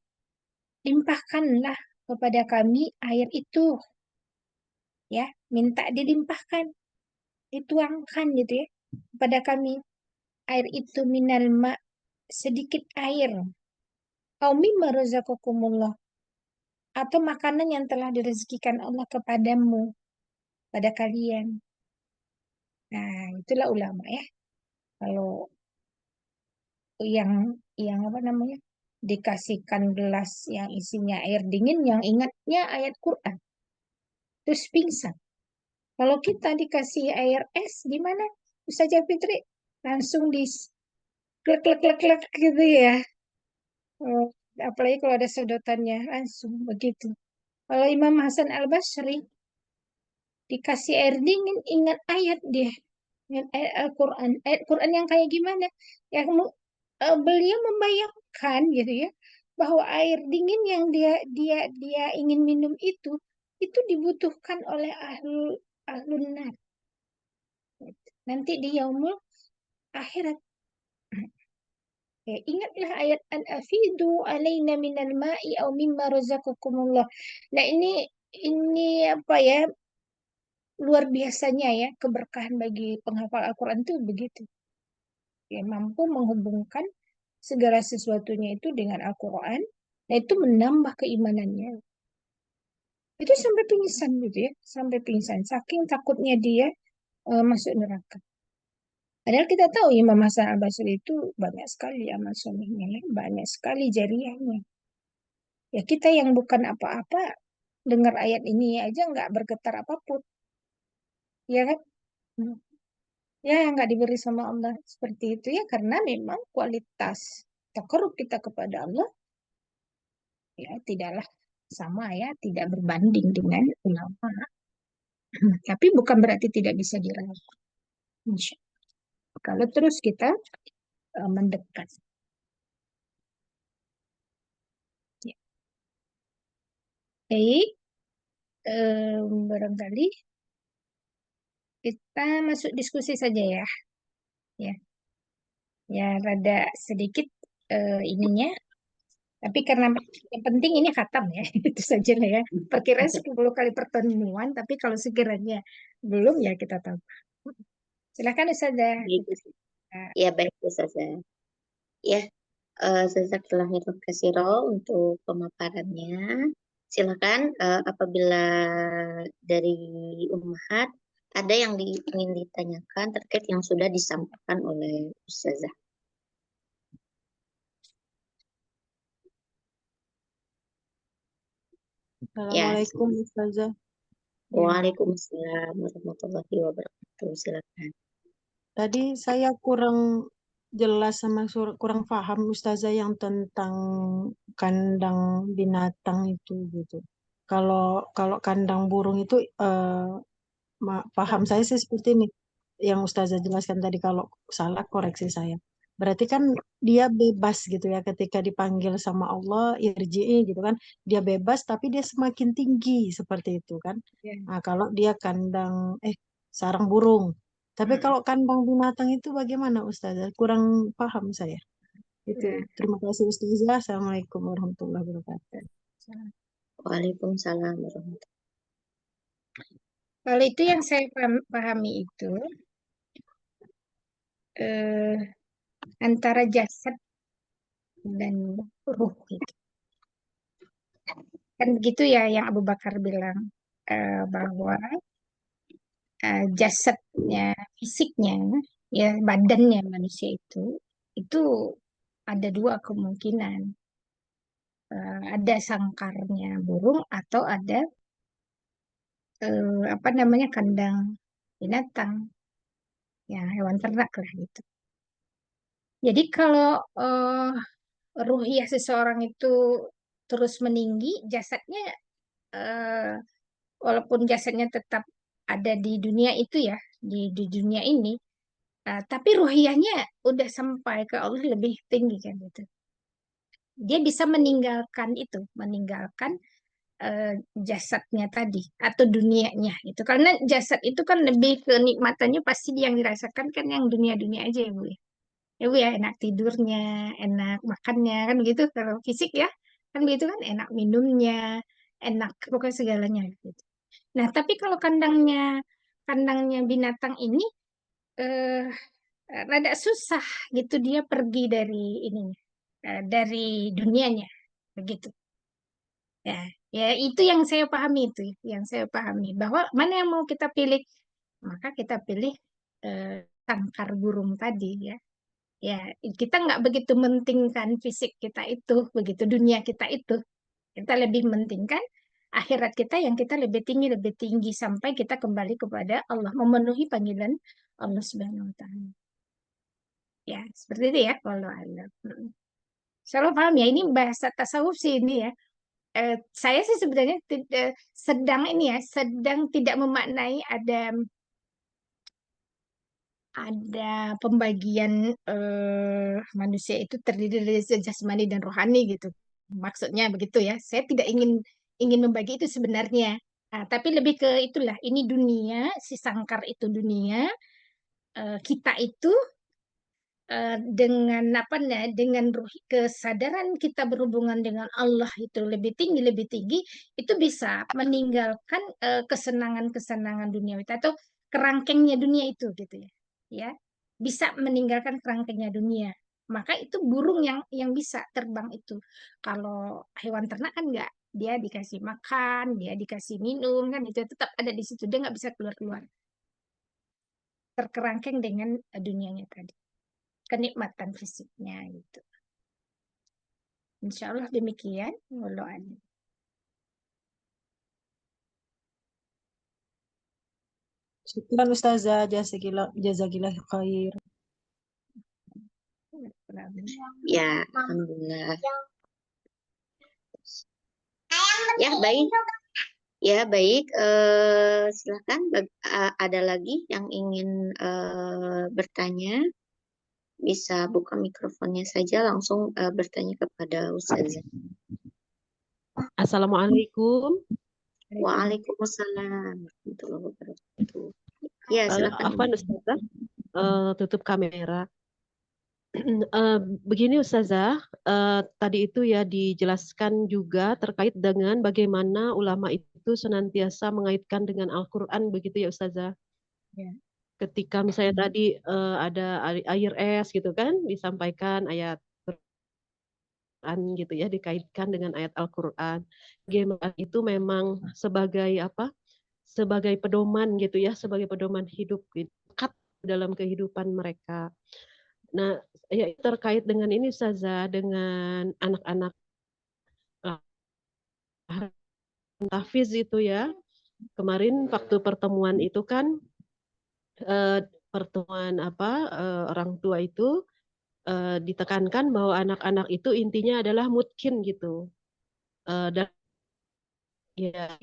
limpahkanlah kepada kami air itu, ya, minta dilimpahkan, dituangkan gitu ya kepada kami air itu, minal ma, sedikit air, au mimma razaqakumullah, atau makanan yang telah direzekikan Allah kepadamu, pada kalian. Nah, itulah ulama ya. Kalau yang apa namanya? Dikasihkan gelas yang isinya air dingin, yang ingatnya ayat Quran, terus pingsan. Kalau kita dikasih air es gimana? Ustazah Fitri langsung di klek klek klek klek gitu ya. Oh, apalagi kalau ada sedotannya langsung begitu. Kalau Imam Hasan Al-Basri dikasih air dingin, ingat ayat dia. Ingat ayat Al-Quran. Ayat Quran yang kayak gimana? Ya, beliau membayangkan gitu ya, bahwa air dingin yang dia ingin minum itu dibutuhkan oleh ahlun nar. Nanti di yaumul akhirat. Ya, ingatlah ayat an afidu alaina minal ma'i au mimma razaqakumullah. Nah, ini apa ya? Luar biasanya ya keberkahan bagi penghafal Al-Qur'an itu begitu. Ya, mampu menghubungkan segala sesuatunya itu dengan Al-Qur'an. Nah, itu menambah keimanannya. Itu sampai pingsan gitu ya, sampai pingsan saking takutnya dia masuk neraka. Padahal kita tahu Imam Hasan Al-Basri itu banyak sekali amal solehnya, ya, banyak sekali jariahnya. Ya kita yang bukan apa-apa, dengar ayat ini aja nggak bergetar apapun, ya kan? Hmm. Ya nggak diberi sama Allah seperti itu ya, karena memang kualitas takarub kita kepada Allah ya tidaklah sama ya, tidak berbanding dengan ulama. Tapi bukan berarti tidak bisa diraih. Insya Allah. Kalau terus kita mendekat. Ya. Baik, barangkali kita masuk diskusi saja ya. ya. Ya rada sedikit ininya, tapi karena yang penting ini khatam ya, itu saja lah ya. Perkiraan 10 kali pertemuan, tapi kalau sekiranya belum ya kita tahu. Silakan Ustazah. Baik, ya baik Ustazah. Ya, Jazakallahu katsiro untuk pemaparannya. Silakan apabila dari Ummahat ada yang ingin ditanyakan terkait yang sudah disampaikan oleh Ustazah. Ya, Assalamualaikum Ustazah. Waalaikumsalam warahmatullahi wabarakatuh. Silakan. Tadi saya kurang jelas sama kurang paham Ustazah yang tentang kandang binatang itu gitu. Kalau kalau kandang burung itu paham saya sih seperti ini yang Ustazah jelaskan tadi, kalau salah koreksi saya. Berarti kan dia bebas gitu ya ketika dipanggil sama Allah irji'i gitu kan. Dia bebas tapi dia semakin tinggi seperti itu kan. Ya. Nah, kalau dia kandang sarang burung. Tapi kalau kandang binatang itu bagaimana Ustazah? Kurang paham saya. Itu. Ya. Terima kasih Ustazah. Assalamualaikum warahmatullahi wabarakatuh. Waalaikumsalam warahmatullahi. Kalau itu yang saya pahami itu eh, antara jasad dan ruh itu. Kan begitu ya yang Abu Bakar bilang bahwa jasadnya, fisiknya, ya badannya manusia itu ada dua kemungkinan. Ada sangkarnya burung atau ada apa namanya kandang binatang, ya hewan ternak lah gitu. Jadi kalau ruhiah seseorang itu terus meninggi, jasadnya eh, walaupun jasadnya tetap ada di dunia itu ya, di dunia ini, tapi ruhiyahnya udah sampai ke Allah lebih tinggi kan gitu. Dia bisa meninggalkan itu, meninggalkan jasadnya tadi atau dunianya itu. Karena jasad itu kan lebih kenikmatannya pasti yang dirasakan kan yang dunia-dunia aja ya Bu ya. Ya Bu ya, enak tidurnya, enak makannya kan begitu. Kalau fisik ya kan begitu kan, enak minumnya, enak pokoknya segalanya gitu. Nah, tapi kalau kandangnya binatang ini eh rada susah gitu dia pergi dari ininya, dari dunianya begitu. Ya, ya itu yang saya pahami itu, yang saya pahami bahwa mana yang mau kita pilih, maka kita pilih tangkar burung tadi ya. Ya, kita nggak begitu mentingkan fisik kita itu, begitu dunia kita itu. Kita lebih mentingkan akhirat kita yang kita lebih tinggi sampai kita kembali kepada Allah, memenuhi panggilan Allah Subhanahu wa taala. Ya, seperti itu ya kalau Allah. Selalu paham ya, ini bahasa tasawuf sih ini ya. Saya sih sebenarnya sedang ini ya, sedang tidak memaknai ada pembagian manusia itu terdiri dari jasmani dan rohani gitu. Maksudnya begitu ya. Saya tidak ingin ingin membagi itu sebenarnya. Nah, tapi lebih ke itulah, ini dunia, si sangkar itu dunia, kita itu dengan apa nah, dengan ruh kesadaran kita berhubungan dengan Allah itu lebih tinggi, itu bisa meninggalkan kesenangan-kesenangan dunia kita atau kerangkengnya dunia itu gitu ya. Ya, bisa meninggalkan kerangkengnya dunia. Maka itu burung yang bisa terbang itu. Kalau hewan ternak kan enggak, dia dikasih makan, dia dikasih minum kan itu tetap ada di situ, dia nggak bisa keluar-keluar. Terkerangkeng dengan dunianya tadi, kenikmatan fisiknya gitu. Insya Allah demikian. Wallahu a'lam. Syukran Ustazah. Jazakillah khair. Ya, alhamdulillah. Ya, baik. Ya, baik. Silakan ada lagi yang ingin bertanya, bisa buka mikrofonnya saja langsung bertanya kepada Ustazah. Assalamualaikum. Waalaikumsalam warahmatullahi wabarakatuh. Ya, silakan. Afwan Ustazah. tutup kamera. Begini Ustazah, tadi itu ya dijelaskan juga terkait dengan bagaimana ulama itu senantiasa mengaitkan dengan Al-Quran begitu ya Ustazah. Ya. Ketika misalnya tadi ada air es gitu kan, disampaikan ayat Quran gitu ya, dikaitkan dengan ayat Al-Quran. Bagaimana itu memang sebagai apa? Sebagai pedoman gitu ya, sebagai pedoman hidup gitu, dekat dalam kehidupan mereka. Nah, ya terkait dengan ini Ustazah, dengan anak-anak tahfiz itu ya. Kemarin waktu pertemuan itu kan pertemuan orang tua itu ditekankan bahwa anak-anak itu intinya adalah mutkin gitu. Dan ya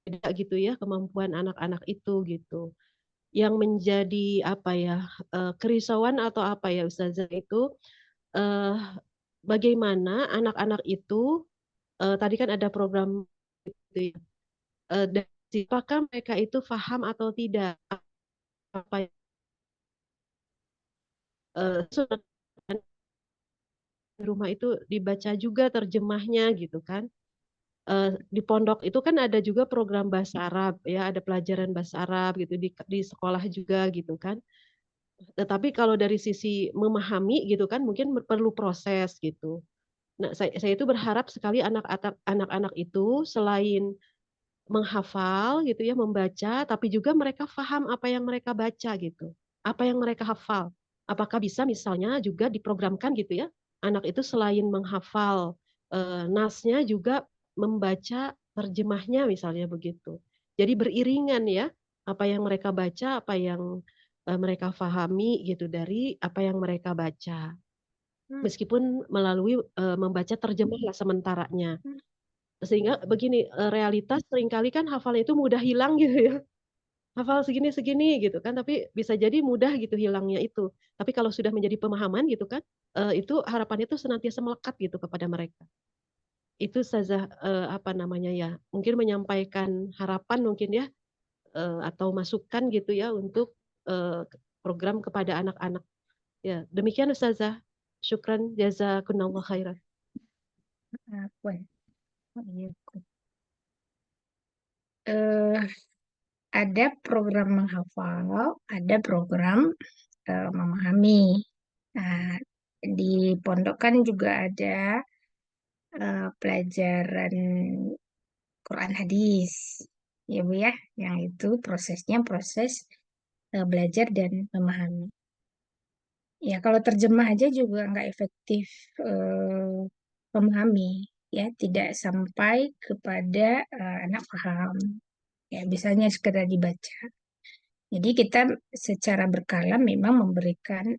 beda gitu ya kemampuan anak-anak itu gitu. Yang menjadi apa ya kerisauan atau apa ya Ustazah itu eh, bagaimana anak-anak itu tadi kan ada program gitu ya. Dan apakah mereka itu paham atau tidak apa surat di rumah itu dibaca juga terjemahnya gitu kan. Di pondok itu kan ada juga program bahasa Arab ya, ada pelajaran bahasa Arab gitu di sekolah juga gitu kan. Tetapi kalau dari sisi memahami gitu kan mungkin perlu proses gitu. Nah, saya itu berharap sekali anak-anak itu selain menghafal gitu ya, membaca, tapi juga mereka paham apa yang mereka baca gitu. Apa yang mereka hafal. Apakah bisa misalnya juga diprogramkan gitu ya, anak itu selain menghafal nasnya juga membaca terjemahnya misalnya begitu. Jadi beriringan ya, apa yang mereka baca, apa yang mereka pahami gitu dari apa yang mereka baca. Meskipun melalui membaca terjemah lah sementaranya. Sehingga begini, realitas seringkali kan hafal itu mudah hilang gitu ya. Hafal segini-segini gitu kan, tapi bisa jadi mudah gitu hilangnya itu. Tapi kalau sudah menjadi pemahaman gitu kan, itu harapan itu senantiasa melekat gitu kepada mereka. Itu saja apa namanya ya, mungkin menyampaikan harapan mungkin ya, atau masukan gitu ya untuk program kepada anak-anak. Ya, demikian Ustazah. Syukran jazakumullah khairan. Apa ya? Oh, iya. Eh, ada program menghafal, ada program memahami. Nah, di pondok kan juga ada pelajaran Quran hadis, ya Bu ya, yang itu prosesnya proses belajar dan memahami. Ya, kalau terjemah aja juga nggak efektif memahami, ya, tidak sampai kepada anak paham. Ya, biasanya sekedar dibaca. Jadi kita secara berkala memang memberikan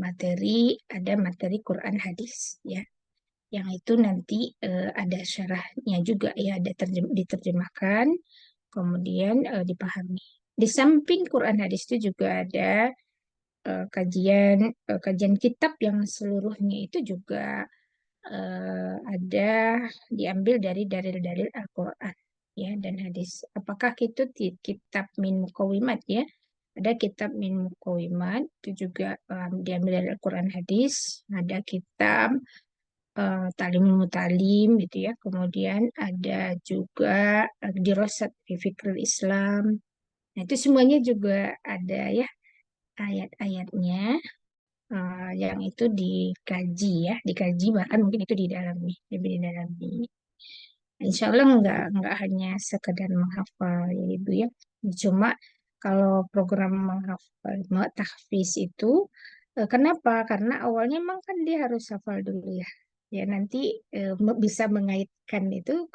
materi, ada materi Quran hadis, ya, yang itu nanti ada syarahnya juga, ya, ada diterjemahkan, kemudian dipahami. Di samping Quran hadis itu juga ada kajian kitab yang seluruhnya itu juga ada diambil dari dalil-dalil Al-Quran, ya, dan hadis. Apakah itu kitab min muqawimat, ya? Ada kitab min muqawimat itu juga diambil dari Al-Quran hadis. Ada kitab Talimul Mutalim gitu ya. Kemudian ada juga Dirasat fi Fikril Islam. Nah, itu semuanya juga ada ya ayat-ayatnya yang itu dikaji, ya, dikaji, bahkan mungkin itu didalami, lebih didalami. Insya Allah nggak hanya sekedar menghafal ya Ibu ya. Cuma kalau program menghafal tahfiz itu kenapa? Karena awalnya memang kan dia harus hafal dulu ya. Ya nanti bisa mengaitkan itu,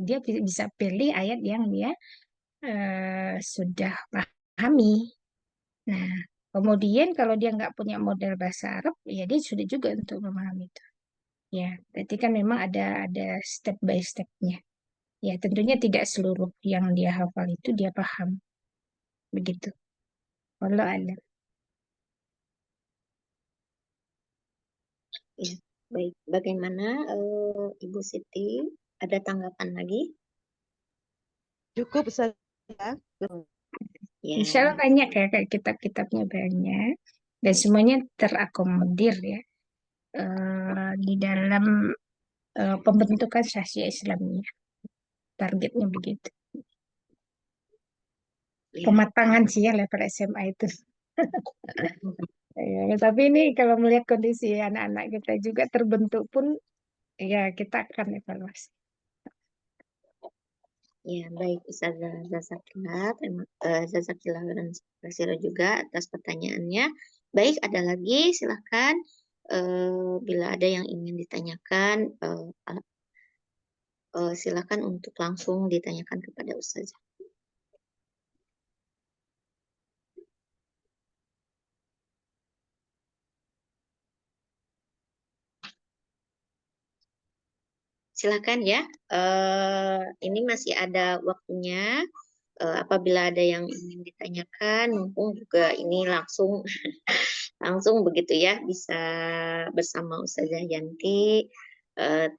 dia bisa pilih ayat yang dia sudah pahami. Nah, kemudian kalau dia nggak punya modal bahasa Arab, ya dia sudah juga untuk memahami itu. Ya, berarti kan memang ada step by stepnya. Ya, tentunya tidak seluruh yang dia hafal itu dia paham. Begitu. Kalau ada. Ya, baik. Bagaimana Ibu Siti? Ada tanggapan lagi? Cukup Ustazah. Ya, Insya Allah banyak ya, kayak kitab-kitabnya banyak. Dan semuanya terakomodir ya di dalam pembentukan syariah Islamnya. Targetnya begitu. ya. Pematangan sih ya level SMA itu. Ya, tapi ini kalau melihat kondisi anak-anak kita juga terbentuk pun, ya kita akan evaluasi. Ya, baik Ustazah Zazakillah, Zazakillah dan Rasira juga atas pertanyaannya. Baik, ada lagi silahkan bila ada yang ingin ditanyakan, silakan untuk langsung ditanyakan kepada Ustazah. Silakan ya, ini masih ada waktunya. Apabila ada yang ingin ditanyakan, mumpung juga ini langsung langsung begitu ya, bisa bersama Ustazah Yanti.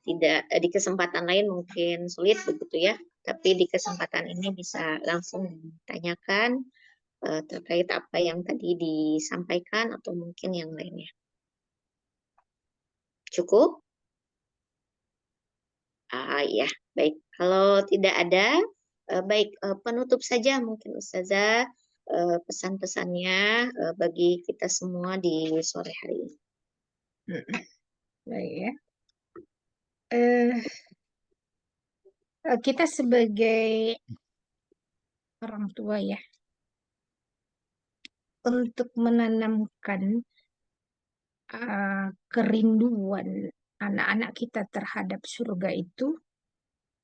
Tidak di kesempatan lain mungkin sulit begitu ya, tapi di kesempatan ini bisa langsung ditanyakan terkait apa yang tadi disampaikan atau mungkin yang lainnya. Cukup? Ya, baik. Kalau tidak ada, baik penutup saja mungkin Ustazah pesan-pesannya bagi kita semua di sore hari ini. Baik ya. Kita sebagai orang tua ya, untuk menanamkan kerinduan anak-anak kita terhadap surga itu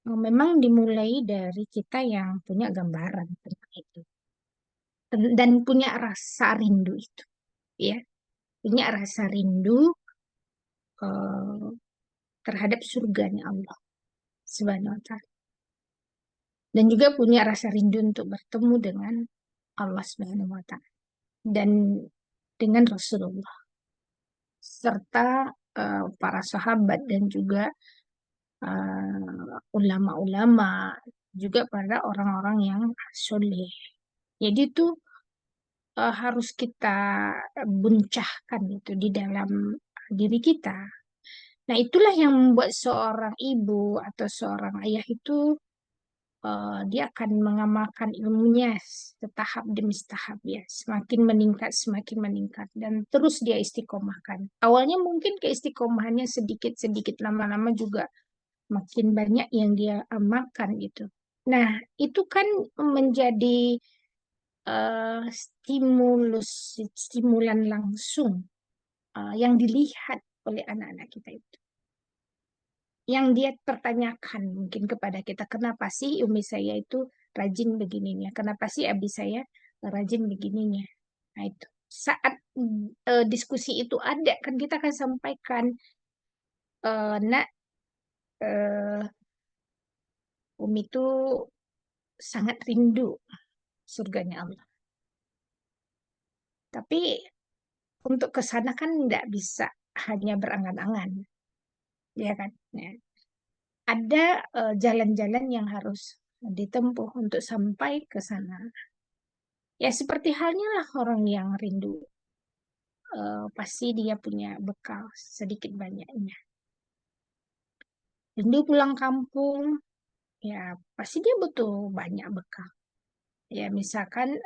memang dimulai dari kita yang punya gambaran tentang itu dan punya rasa rindu itu, ya, punya rasa rindu eh, terhadap surganya Allah Subhanahu wa Ta'ala, dan juga punya rasa rindu untuk bertemu dengan Allah Subhanahu wa Ta'ala dan dengan Rasulullah serta para sahabat dan juga ulama-ulama, juga pada orang-orang yang soleh. Jadi itu harus kita buncahkan itu di dalam diri kita. Nah, itulah yang membuat seorang ibu atau seorang ayah itu dia akan mengamalkan ilmunya setahap demi setahap ya, semakin meningkat dan terus dia istiqomahkan. Awalnya mungkin keistiqomahannya sedikit-sedikit, lama-lama juga makin banyak yang dia amalkan gitu. Nah, itu kan menjadi stimulan langsung yang dilihat oleh anak-anak kita itu. Yang dia pertanyakan mungkin kepada kita, kenapa sih umi saya itu rajin begininya? Kenapa sih abi saya rajin begininya? Nah, itu. Saat diskusi itu ada, kan kita akan sampaikan, nak, umi itu sangat rindu surganya Allah. Tapi untuk ke sana kan nggak bisa hanya berangan-angan, ya kan? Ya. Ada jalan-jalan yang harus ditempuh untuk sampai ke sana. Ya seperti halnya lah orang yang rindu, pasti dia punya bekal sedikit banyaknya. Rindu pulang kampung, ya pasti dia butuh banyak bekal. Ya misalkan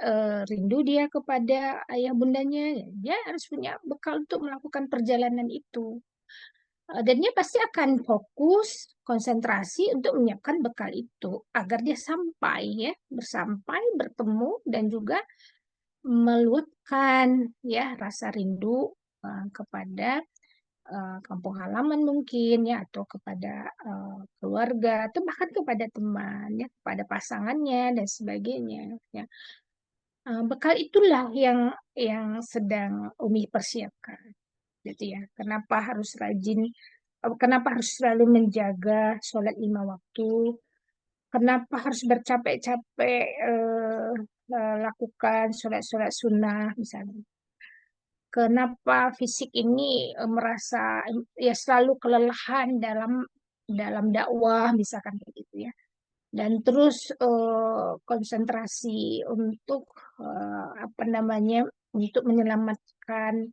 rindu dia kepada ayah bundanya, ya, dia harus punya bekal untuk melakukan perjalanan itu. Dan dia pasti akan fokus, konsentrasi untuk menyiapkan bekal itu agar dia sampai ya, bertemu dan juga meluapkan ya rasa rindu kepada kampung halaman mungkin ya, atau kepada keluarga atau bahkan kepada teman ya, kepada pasangannya dan sebagainya ya. Bekal itulah yang sedang Umi persiapkan gitu ya. Kenapa harus selalu menjaga sholat 5 waktu? Kenapa harus bercapek-capek lakukan sholat-sholat sunnah misalnya? Kenapa fisik ini merasa ya selalu kelelahan dalam dalam dakwah misalkan kayak gitu ya? Dan terus konsentrasi untuk apa namanya, untuk menyelamatkan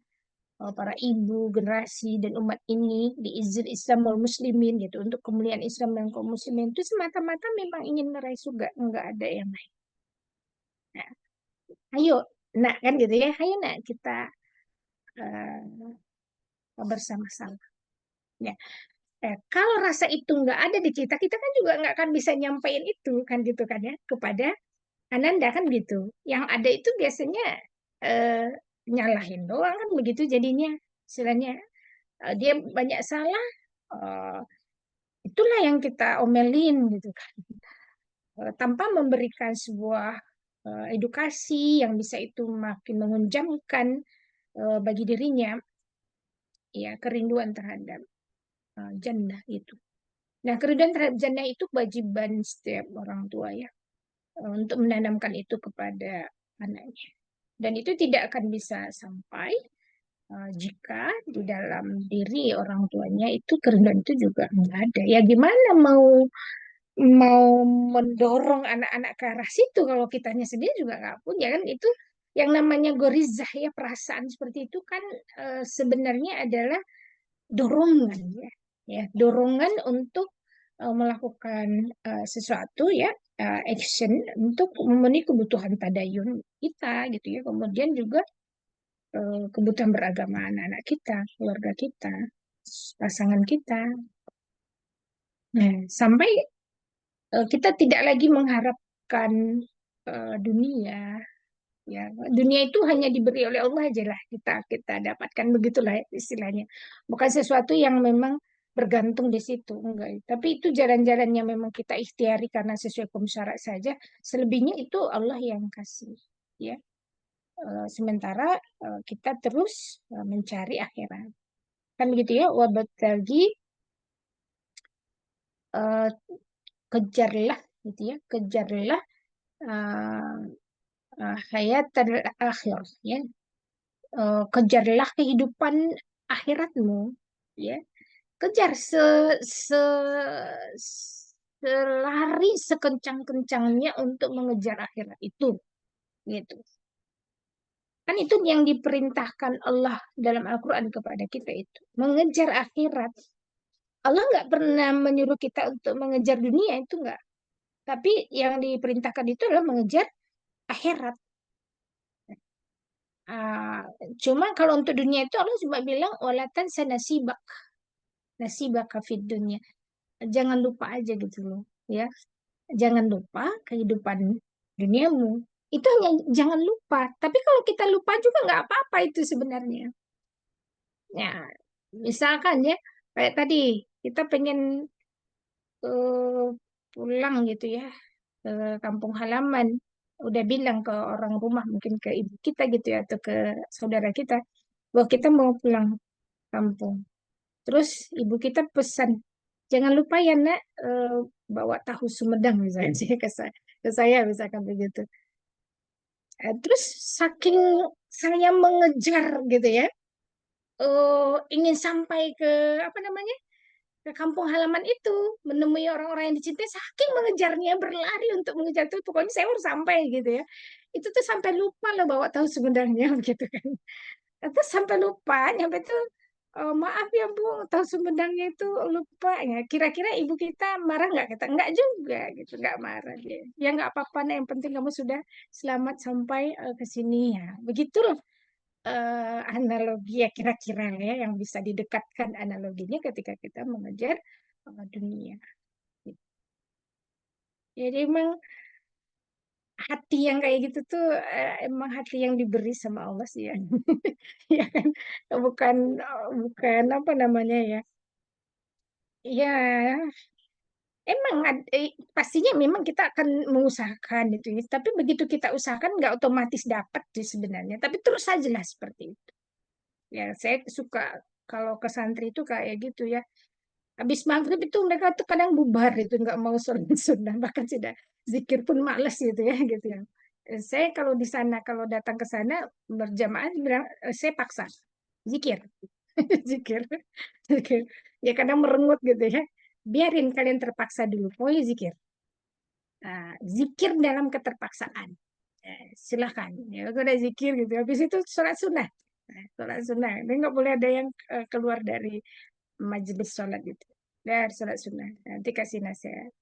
para ibu, generasi dan umat ini di izin Islam wal muslimin gitu, untuk kemuliaan Islam dan kaum muslimin itu semata-mata memang ingin meraih surga, enggak ada yang lain. Nah, ayo, nak kan gitu ya, ayo nak kita eh, bersama-sama. Ya, kalau rasa itu nggak ada di kita, kita kan juga nggak akan bisa nyampein itu kan gitu kan ya kepada Ananda kan gitu. Yang ada itu biasanya eh, nyalahin doang kan begitu jadinya. Istilahnya dia banyak salah, eh, itulah yang kita omelin gitu kan. Tanpa memberikan sebuah edukasi yang bisa itu makin menunjangkan bagi dirinya ya kerinduan terhadap jannah itu. Nah, kerinduan terhadap jannah itu kewajiban setiap orang tua ya, untuk menanamkan itu kepada anaknya. Dan itu tidak akan bisa sampai jika di dalam diri orang tuanya itu kerinduan itu juga nggak ada. Ya gimana mau mau mendorong anak-anak ke arah situ kalau kitanya sendiri juga nggak punya kan itu yang namanya gorizah ya, perasaan seperti itu kan sebenarnya adalah dorongan ya, ya dorongan untuk melakukan sesuatu ya, action untuk memenuhi kebutuhan tadayun kita gitu ya, kemudian juga kebutuhan beragama anak-anak kita, keluarga kita, pasangan kita. Nah, sampai kita tidak lagi mengharapkan dunia ya, dunia itu hanya diberi oleh Allah aja lah, kita dapatkan begitulah istilahnya, bukan sesuatu yang memang bergantung di situ enggak, tapi itu jalan-jalan yang memang kita ikhtiari karena sesuai hukum syarak saja, selebihnya itu Allah yang kasih ya. Sementara kita terus mencari akhirat kan begitu ya, wabtagi eh, kejarlah gitu ya, kejarlah uh, hayat terakhir ya. Kejarlah kehidupan akhiratmu ya, kejar se selari sekencang-kencangnya untuk mengejar akhirat itu gitu kan, itu yang diperintahkan Allah dalam Al-Quran kepada kita, itu mengejar akhirat. Allah nggak pernah menyuruh kita untuk mengejar dunia, itu nggak, tapi yang diperintahkan itu adalah mengejar akhirat. Ah, cuma kalau untuk dunia itu Allah cuma bilang walatan sanasibak nasibak fid dunya. Jangan lupa aja gitu loh, ya. Jangan lupa kehidupan duniamu. Itu hanya jangan lupa. Tapi kalau kita lupa juga nggak apa-apa itu sebenarnya. Ya, misalkan ya, kayak tadi kita pengen eh, pulang gitu ya ke kampung halaman. Udah bilang ke orang rumah, mungkin ke ibu kita gitu ya, atau ke saudara kita, bahwa kita mau pulang kampung. Terus ibu kita pesan, jangan lupa ya nak, bawa tahu Sumedang misalnya sih ke saya misalkan begitu. Terus saking saya mengejar gitu ya, ingin sampai ke apa namanya, ke kampung halaman itu, menemui orang-orang yang dicintai, saking mengejarnya, berlari untuk mengejar itu, pokoknya saya harus sampai gitu ya. Itu tuh sampai lupa loh bawa tahu Sumedangnya begitu kan. Terus sampai lupa, nyampe itu maaf ya Bu, tahu Sumedangnya itu lupa ya. Kira-kira ibu kita marah nggak kita? Nggak juga gitu, nggak marah dia. Ya nggak apa-apa, nah yang penting kamu sudah selamat sampai ke sini ya. Begitulah analogi ya kira-kira ya yang bisa didekatkan analoginya ketika kita mengejar dunia. Jadi emang hati yang kayak gitu tuh emang hati yang diberi sama Allah sih ya. Ya kan, bukan bukan apa namanya ya. Ya, emang pastinya memang kita akan mengusahakan itu ya. Tapi begitu kita usahakan nggak otomatis dapat sih sebenarnya. Tapi terus saja lah seperti itu. Ya, saya suka kalau ke santri itu kayak gitu ya. Habis maghrib itu mereka tuh kadang bubar itu, nggak mau sholat sunnah, bahkan sudah zikir pun males gitu ya gitu ya. Saya kalau di sana, kalau datang ke sana berjamaah bilang, saya paksa zikir, zikir, zikir. Ya kadang merengut gitu ya. Biarin kalian terpaksa dulu, pokoknya zikir. Nah, zikir dalam keterpaksaan. Silahkan. Ya, aku udah zikir gitu. Habis itu sholat sunnah. Nah, sholat sunnah. Ini nggak boleh ada yang keluar dari majelis sholat itu. Dari sholat sunnah. Nanti kasih nasihat.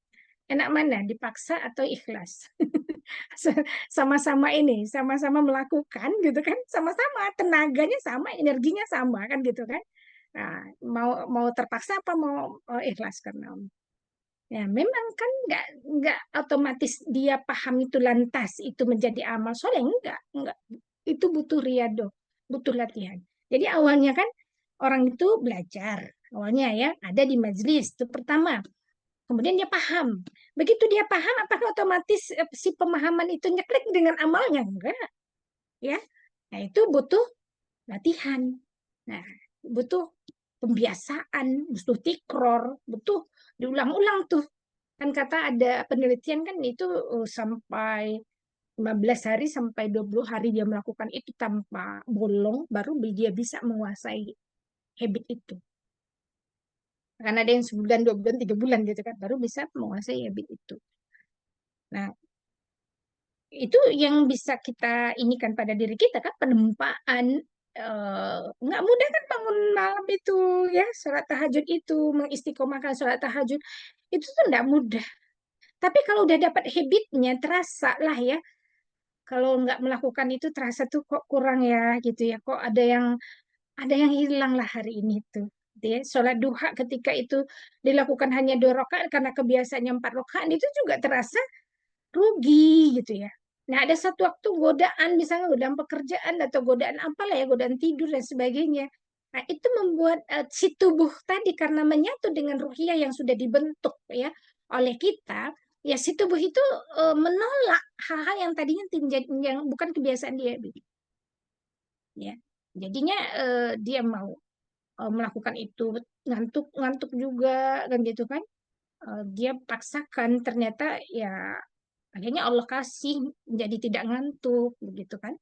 Enak mana? Dipaksa atau ikhlas? Sama-sama ini, sama-sama melakukan gitu kan, sama-sama tenaganya sama, energinya sama kan gitu kan. Nah, mau terpaksa apa mau ikhlas karena Allah. Ya, memang kan nggak otomatis dia paham itu lantas itu menjadi amal soleh, enggak. Itu butuh riado, butuh latihan. Jadi awalnya kan orang itu belajar, awalnya ya ada di majelis itu pertama. Kemudian dia paham. Begitu dia paham, apakah otomatis si pemahaman itu nyeklik dengan amalnya? Enggak, ya. Nah, itu butuh latihan. Nah, butuh pembiasaan, butuh tikror, butuh diulang-ulang tuh. Kan kata ada penelitian kan itu sampai 15 hari sampai 20 hari dia melakukan itu tanpa bolong, baru dia bisa menguasai habit itu. Karena ada yang sebulan, 2 bulan, 3 bulan gitu kan, baru bisa menguasai habit itu. Nah, itu yang bisa kita inikan pada diri kita kan penempaan. Nggak mudah kan bangun malam itu ya, sholat tahajud itu, mengistiqomahkan sholat tahajud itu tuh nggak mudah. Tapi kalau udah dapat habitnya, terasa lah ya. Kalau nggak melakukan itu terasa tuh kok kurang ya gitu ya. Kok ada yang hilang lah hari ini tuh. Dia sholat duha ketika itu dilakukan hanya 2 rakaat karena kebiasaannya 4 rakaat itu juga terasa rugi gitu ya. Nah, ada satu waktu godaan, misalnya godaan pekerjaan atau godaan apalah ya, godaan tidur dan sebagainya. Nah, itu membuat si tubuh tadi karena menyatu dengan ruhiyah yang sudah dibentuk ya oleh kita, ya si tubuh itu menolak hal-hal yang tadinya yang bukan kebiasaan dia, ya. Jadinya dia mau melakukan itu, ngantuk-ngantuk juga kan gitu kan. Dia paksakan, ternyata ya akhirnya Allah kasih menjadi tidak ngantuk begitu kan.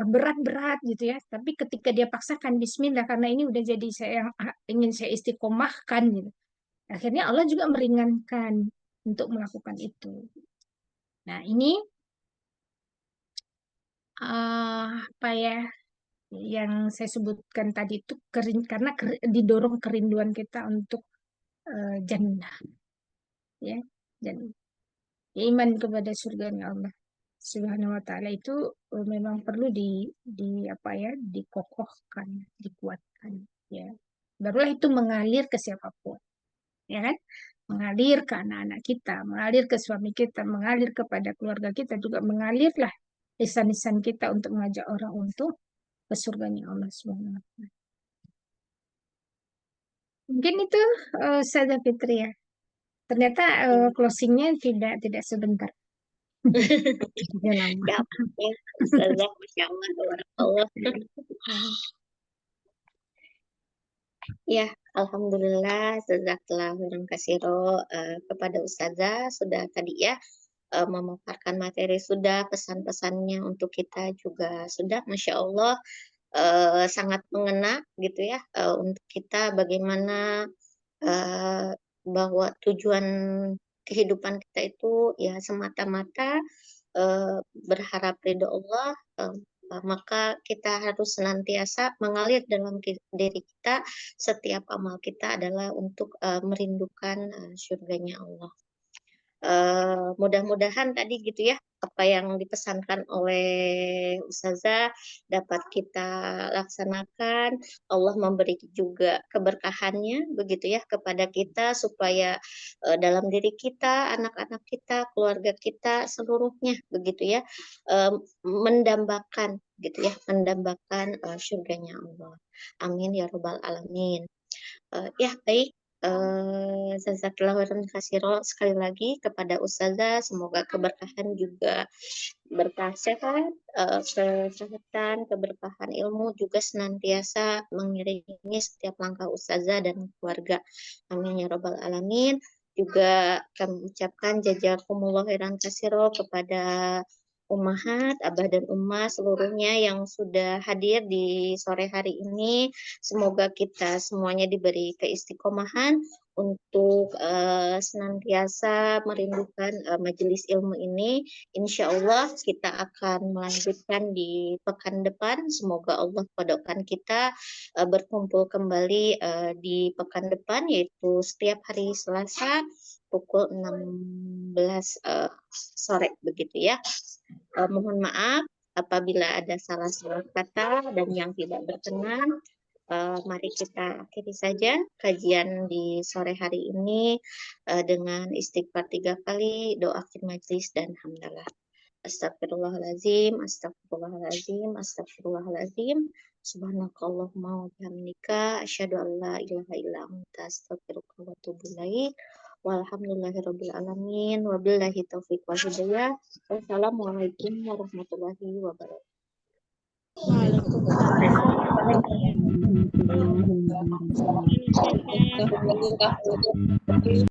Berat-berat gitu ya, tapi ketika dia paksakan Bismillah karena ini udah jadi saya yang ingin saya istiqomahkan gitu, akhirnya Allah juga meringankan untuk melakukan itu. Nah, ini apa ya yang saya sebutkan tadi itu karena didorong kerinduan kita untuk jannah ya, dan iman kepada surga Allah Subhanahu wa taala itu memang perlu di apa ya, dikokohkan, dikuatkan ya. Barulah itu mengalir ke siapapun, ya kan? Mengalir ke anak-anak kita, mengalir ke suami kita, mengalir kepada keluarga kita, juga mengalirlah lisan-lisan kita untuk mengajak orang untuk ke surganya Allah Subhanahu wa taala. Mungkin itu Ustazah Fitri ya. Ternyata closingnya tidak sebentar. Sudah lama. Ya, Ustazah, Masya Allah, tabarakallah. Ya, Alhamdulillah, jazakallah khairan katsiro kepada Ustazah sudah tadi ya memaparkan materi, sudah pesan-pesannya untuk kita juga sudah, Masya Allah, sangat mengena gitu ya untuk kita bagaimana bahwa tujuan kehidupan kita itu ya semata-mata berharap ridho Allah, maka kita harus senantiasa mengalir dalam diri kita, setiap amal kita adalah untuk merindukan surganya Allah. Mudah-mudahan tadi gitu ya apa yang dipesankan oleh Ustazah dapat kita laksanakan. Allah memberi juga keberkahannya begitu ya kepada kita supaya dalam diri kita, anak-anak kita, keluarga kita seluruhnya begitu ya mendambakan gitu ya, mendambakan surganya Allah. Amin ya robbal alamin. Ya baik. Jazakallahu khairan katsiro sekali lagi kepada Ustazah, semoga keberkahan juga berkah sehat, kesehatan, keberkahan ilmu juga senantiasa mengiringi setiap langkah Ustazah dan keluarga. Amin ya robbal alamin. Juga kami ucapkan jazakumullah khairan katsiro kepada Ummahat, Abah dan Ummah seluruhnya yang sudah hadir di sore hari ini. Semoga kita semuanya diberi keistiqomahan untuk senantiasa merindukan majelis ilmu ini. Insya Allah kita akan melanjutkan di pekan depan. Semoga Allah kodokkan kita berkumpul kembali di pekan depan, yaitu setiap hari Selasa pukul 16 sore begitu ya. Mohon maaf apabila ada salah-salah kata dan yang tidak berkenan. Mari kita akhiri saja kajian di sore hari ini dengan istighfar 3 kali, doa akhir majlis dan hamdalah. Astagfirullahaladzim, astagfirullahaladzim, astagfirullahaladzim. Subhanakallahumma wa bihamdika, asyhadu an la ilaha illa anta, astaghfiruka wa atubu ilaik. Walhamdulillahirabbil alamin, wabillahi taufiq wal hidayah. Wassalamualaikum warahmatullahi wabarakatuh. Waalaikumsalam.